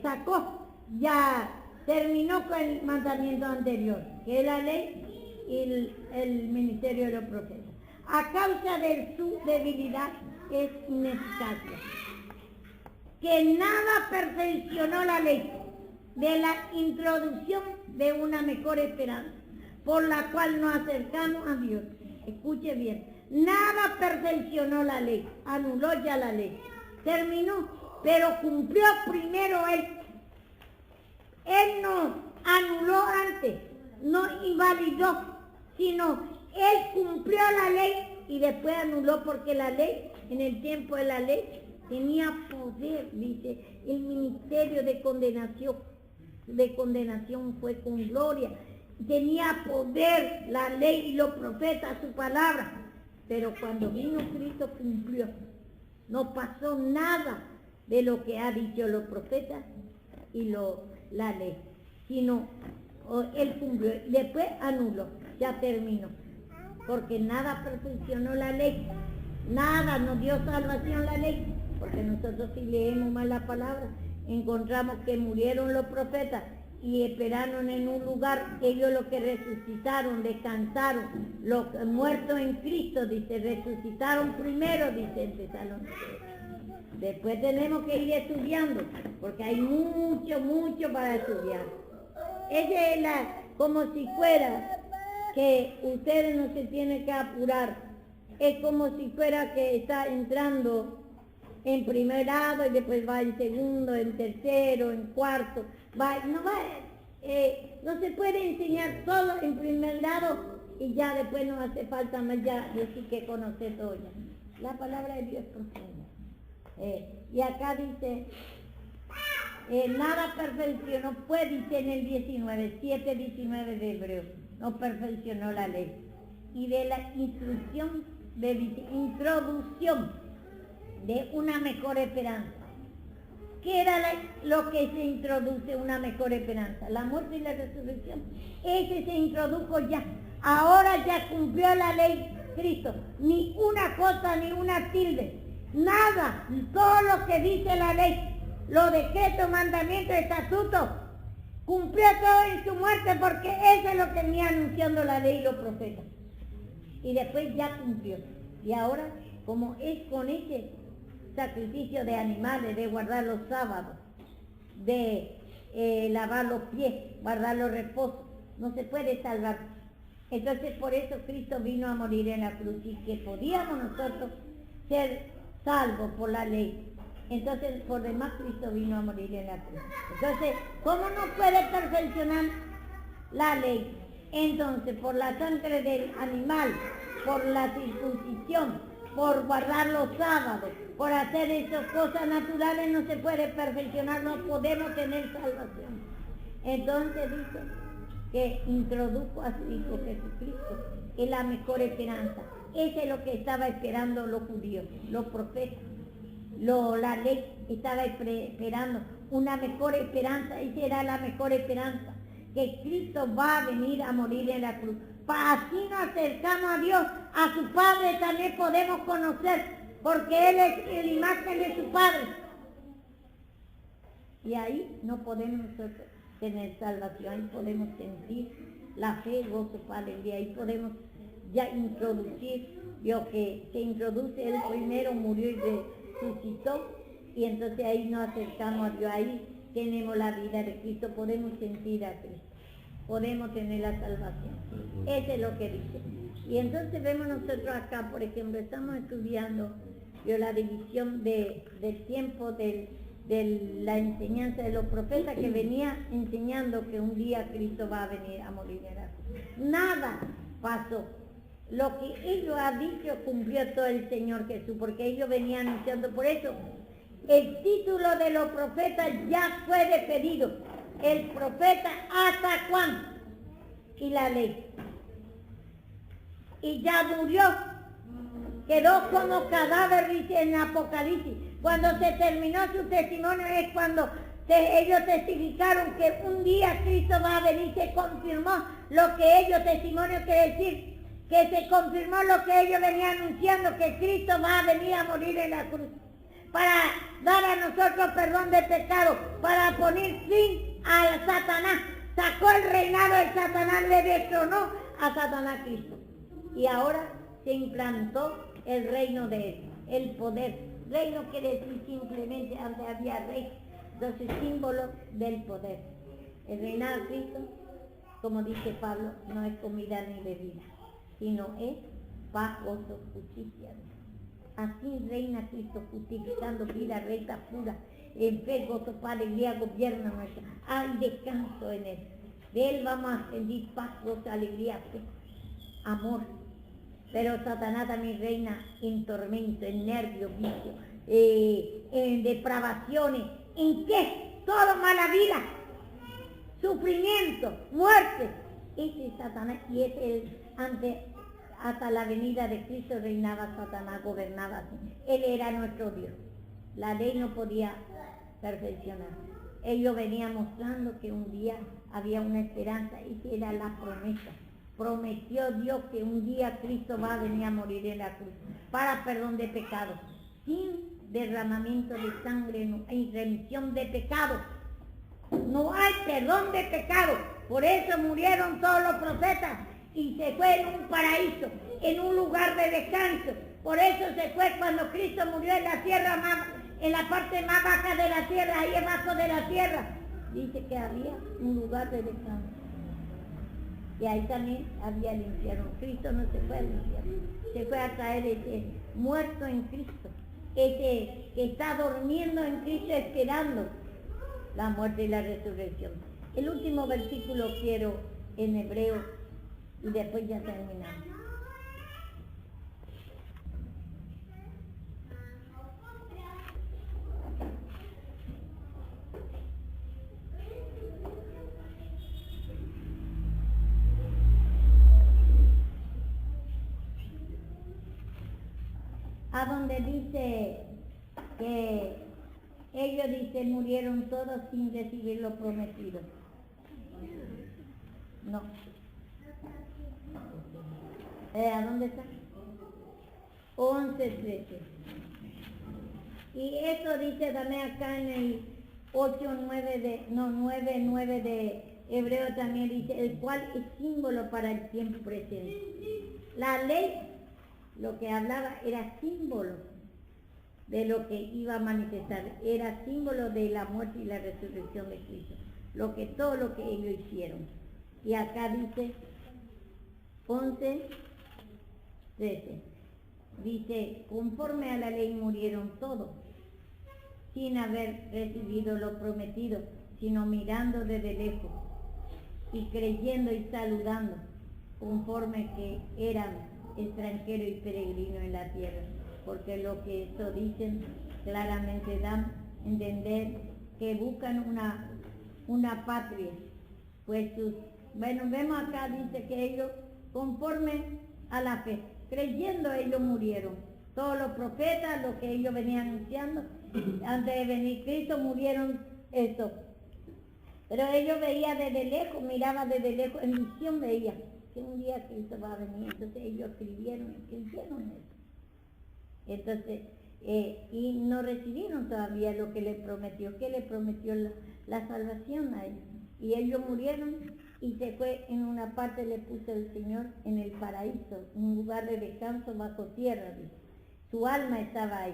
sacó, ya terminó con el mandamiento anterior, que es la ley y el ministerio de los profetas. A causa de su debilidad es ineficacia. Que nada perfeccionó la ley de la introducción de una mejor esperanza, por la cual nos acercamos a Dios. Escuche bien, nada perfeccionó la ley, anuló ya la ley, terminó, pero cumplió primero Él. Él no anuló antes, no invalidó, sino Él cumplió la ley y después anuló, porque la ley, en el tiempo de la ley, tenía poder, dice, el ministerio de condenación fue con gloria, tenía poder la ley y los profetas, su palabra, pero cuando vino Cristo cumplió, no pasó nada de lo que ha dicho los profetas y la ley, sino él cumplió, después anuló, ya terminó, porque nada perfeccionó la ley, nada nos dio salvación la ley, porque nosotros si leemos mal la palabra, encontramos que murieron los profetas y esperaron en un lugar, ellos los que resucitaron, descansaron, los muertos en Cristo, dice, resucitaron primero, dice en Tesalonicenses. Después tenemos que ir estudiando, porque hay mucho para estudiar. Ella es como si fuera que ustedes no se tienen que apurar, es como si fuera que está entrando en primer grado y después va en segundo, en tercero, en cuarto, no se puede enseñar todo en primer grado y ya después no hace falta más ya decir que conoce todo ya. La palabra de Dios es profunda. Y acá dice, nada perfeccionó, pues dice en el 7:19 de Hebreo, no perfeccionó la ley. Y de la introducción de una mejor esperanza. ¿Qué era lo que se introduce una mejor esperanza? La muerte y la resurrección. Ese se introdujo ya. Ahora ya cumplió la ley Cristo. Ni una cosa, ni una tilde. Nada. Todo lo que dice la ley. Los decretos, mandamientos, estatutos. Cumplió todo en su muerte porque eso es lo que venía anunciando la ley y los profetas. Y después ya cumplió. Y ahora, como es con ese sacrificio de animales, de guardar los sábados, de lavar los pies, guardar los reposos, no se puede salvar. Entonces por eso Cristo vino a morir en la cruz y que podíamos nosotros ser salvos por la ley. Entonces por demás Cristo vino a morir en la cruz. Entonces, ¿cómo no puede perfeccionar la ley? Entonces por la sangre del animal, por la circuncisión, por guardar los sábados, por hacer esas cosas naturales no se puede perfeccionar, no podemos tener salvación. Entonces dice que introdujo a su Hijo Jesucristo, es la mejor esperanza. Eso es lo que estaba esperando los judíos, los profetas. La ley estaba esperando una mejor esperanza, esa era la mejor esperanza, que Cristo va a venir a morir en la cruz. Así nos acercamos a Dios, a su Padre también podemos conocer, porque Él es la imagen de su Padre. Y ahí no podemos nosotros tener salvación, ahí podemos sentir la fe, gozo, alegría, ahí podemos ya introducir lo que se introduce. Él primero murió y resucitó, y entonces ahí nos acercamos a Dios, ahí tenemos la vida de Cristo, podemos sentir a Cristo. Podemos tener la salvación. Eso es lo que dice. Y entonces vemos nosotros acá, por ejemplo, estamos estudiando la división del tiempo de la enseñanza de los profetas, que venía enseñando que un día Cristo va a venir a morir en la cruz. Nada pasó. Lo que ellos han dicho cumplió todo el Señor Jesús, porque ellos venían anunciando. Por eso, el título de los profetas ya fue despedido. El profeta hasta Juan y la ley. Y ya murió. Quedó como cadáver, dice en Apocalipsis. Cuando se terminó su testimonio es cuando ellos testificaron que un día Cristo va a venir. Se confirmó lo que ellos testimonio quiere decir. Que se confirmó lo que ellos venían anunciando, que Cristo va a venir a morir en la cruz. Para dar a nosotros perdón de pecado, para poner fin a Satanás. Sacó el reinado de Satanás, le destronó a Satanás Cristo. Y ahora se implantó el reino de él, el poder. Reino quiere decir simplemente antes había rey. Entonces símbolo del poder. El reinado de Cristo, como dice Pablo, no es comida ni bebida, sino es paz, gozo, justicia. Así reina Cristo, justificando vida recta, pura, en fe, gozo, paz, alegría, gobierna nuestra. Hay descanso en él. De él vamos a sentir paz, gozo, alegría, fe, amor. Pero Satanás también reina en tormento, en nervio, vicio, en depravaciones. ¿En qué? Todo mala vida, sufrimiento, muerte. Ese es Satanás, y hasta la venida de Cristo reinaba Satanás, gobernaba así. Él era nuestro Dios. La ley no podía perfeccionar. Ellos venían mostrando que un día había una esperanza y que era la promesa. Prometió Dios que un día Cristo va a venir a morir en la cruz para perdón de pecados. Sin derramamiento de sangre no hay remisión de pecados. No hay perdón de pecados. Por eso murieron todos los profetas y se fue en un paraíso, en un lugar de descanso. Por eso se fue cuando Cristo murió en la tierra en la parte más baja de la tierra, ahí abajo de la tierra. Dice que había un lugar de descanso. Y ahí también había el infierno. Cristo no se fue al infierno, se fue a traer ese muerto en Cristo, ese que está durmiendo en Cristo esperando la muerte y la resurrección. El último versículo quiero en hebreo y después ya terminamos. A donde dice que ellos, dice, murieron todos sin recibir lo prometido. No. ¿A dónde está? 11:13. Y eso dice también acá en el 9:9 de Hebreo también dice, el cual es símbolo para el tiempo presente. La ley, lo que hablaba, era símbolo de lo que iba a manifestar, era símbolo de la muerte y la resurrección de Cristo, todo lo que ellos hicieron. Y acá dice 11:13, dice, conforme a la ley murieron todos, sin haber recibido lo prometido, sino mirando desde lejos y creyendo y saludando, conforme que eran extranjeros y peregrinos en la tierra, porque lo que esto dicen claramente dan a entender que buscan una patria, pues vemos acá, dice que ellos conforme a la fe, creyendo ellos murieron. Todos los profetas, lo que ellos venían anunciando, antes de venir Cristo murieron eso. Pero ellos veían desde lejos, miraban desde lejos, en visión veían que un día Cristo va a venir. Entonces ellos creyeron eso. Entonces, y no recibieron todavía lo que les prometió. ¿Qué les prometió? La salvación a ellos. Y ellos murieron y se fue en una parte, le puso el Señor en el paraíso, un lugar de descanso bajo tierra. Dice. Su alma estaba ahí,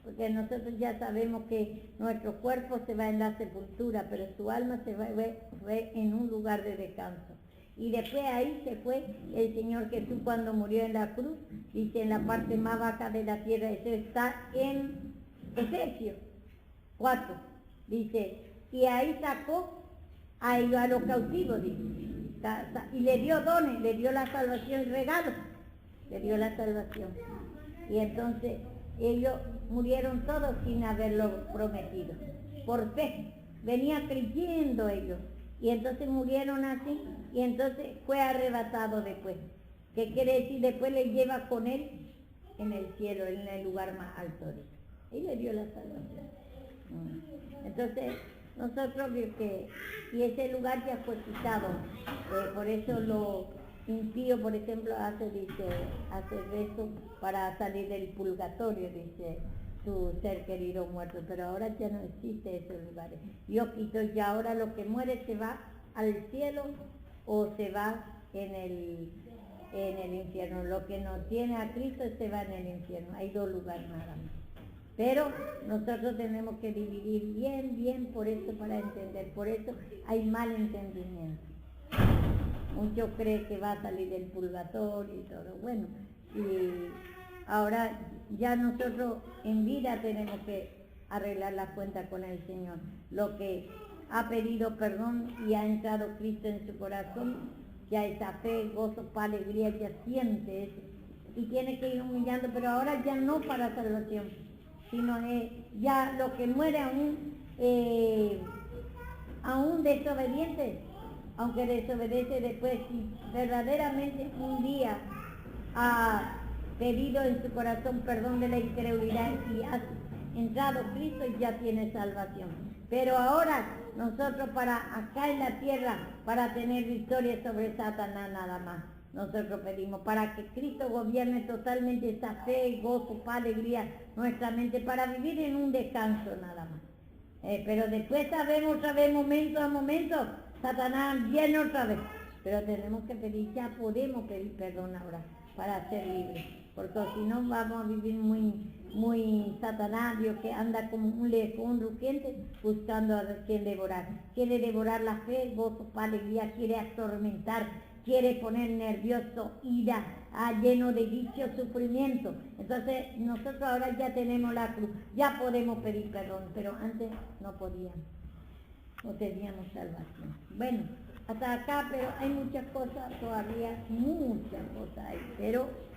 porque nosotros ya sabemos que nuestro cuerpo se va en la sepultura, pero su alma se fue en un lugar de descanso. Y después ahí se fue el Señor Jesús cuando murió en la cruz, dice en la parte más baja de la tierra. Eso está en Efesios 4, dice, y ahí sacó a ellos, a los cautivos, dice, y le dio dones, le dio la salvación, regalos, le dio la salvación. Y entonces ellos murieron todos sin haberlo prometido, por fe, venía creyendo ellos. Y entonces murieron así, y entonces fue arrebatado después. ¿Qué quiere decir? Después le lleva con él en el cielo, en el lugar más alto. Y le dio la salvación. Entonces, nosotros y ese lugar ya fue quitado. Por eso lo impío, por ejemplo, hace rezo para salir del purgatorio, dice su ser querido muerto, pero ahora ya no existe esos lugares. Yo quito ya, ahora lo que muere se va al cielo o se va en el infierno. Lo que no tiene a Cristo se va en el infierno. Hay dos lugares nada más. Pero nosotros tenemos que dividir bien por eso, para entender. Por eso hay mal entendimiento. Muchos creen que va a salir del purgatorio y todo. Bueno, y ahora ya nosotros en vida tenemos que arreglar la cuenta con el Señor. Lo que ha pedido perdón y ha entrado Cristo en su corazón, ya esa fe, gozo, paz, alegría, ya siente eso. Y tiene que ir humillando, pero ahora ya no para salvación, sino ya lo que muere aún desobediente, aunque desobedece después, si verdaderamente un día ha pedido en su corazón perdón de la incredulidad y ha entrado Cristo, ya tiene salvación. Pero ahora nosotros para acá en la tierra, para tener victoria sobre Satanás nada más, nosotros pedimos para que Cristo gobierne totalmente esa fe, gozo, paz, alegría, nuestra mente, para vivir en un descanso nada más. Pero después sabemos otra vez, momento a momento, Satanás viene otra vez. Pero tenemos que pedir, ya podemos pedir perdón ahora para ser libres. Porque si no vamos a vivir muy Satanás, Dios que anda como un león rugiente buscando a quien devorar. Quiere devorar la fe, gozo, paz, alegría, quiere atormentar, quiere poner nervioso, ira, lleno de vicio, sufrimiento. Entonces nosotros ahora ya tenemos la cruz, ya podemos pedir perdón, pero antes no podíamos, no teníamos salvación. Bueno, hasta acá, pero hay muchas cosas todavía, muchas cosas hay, pero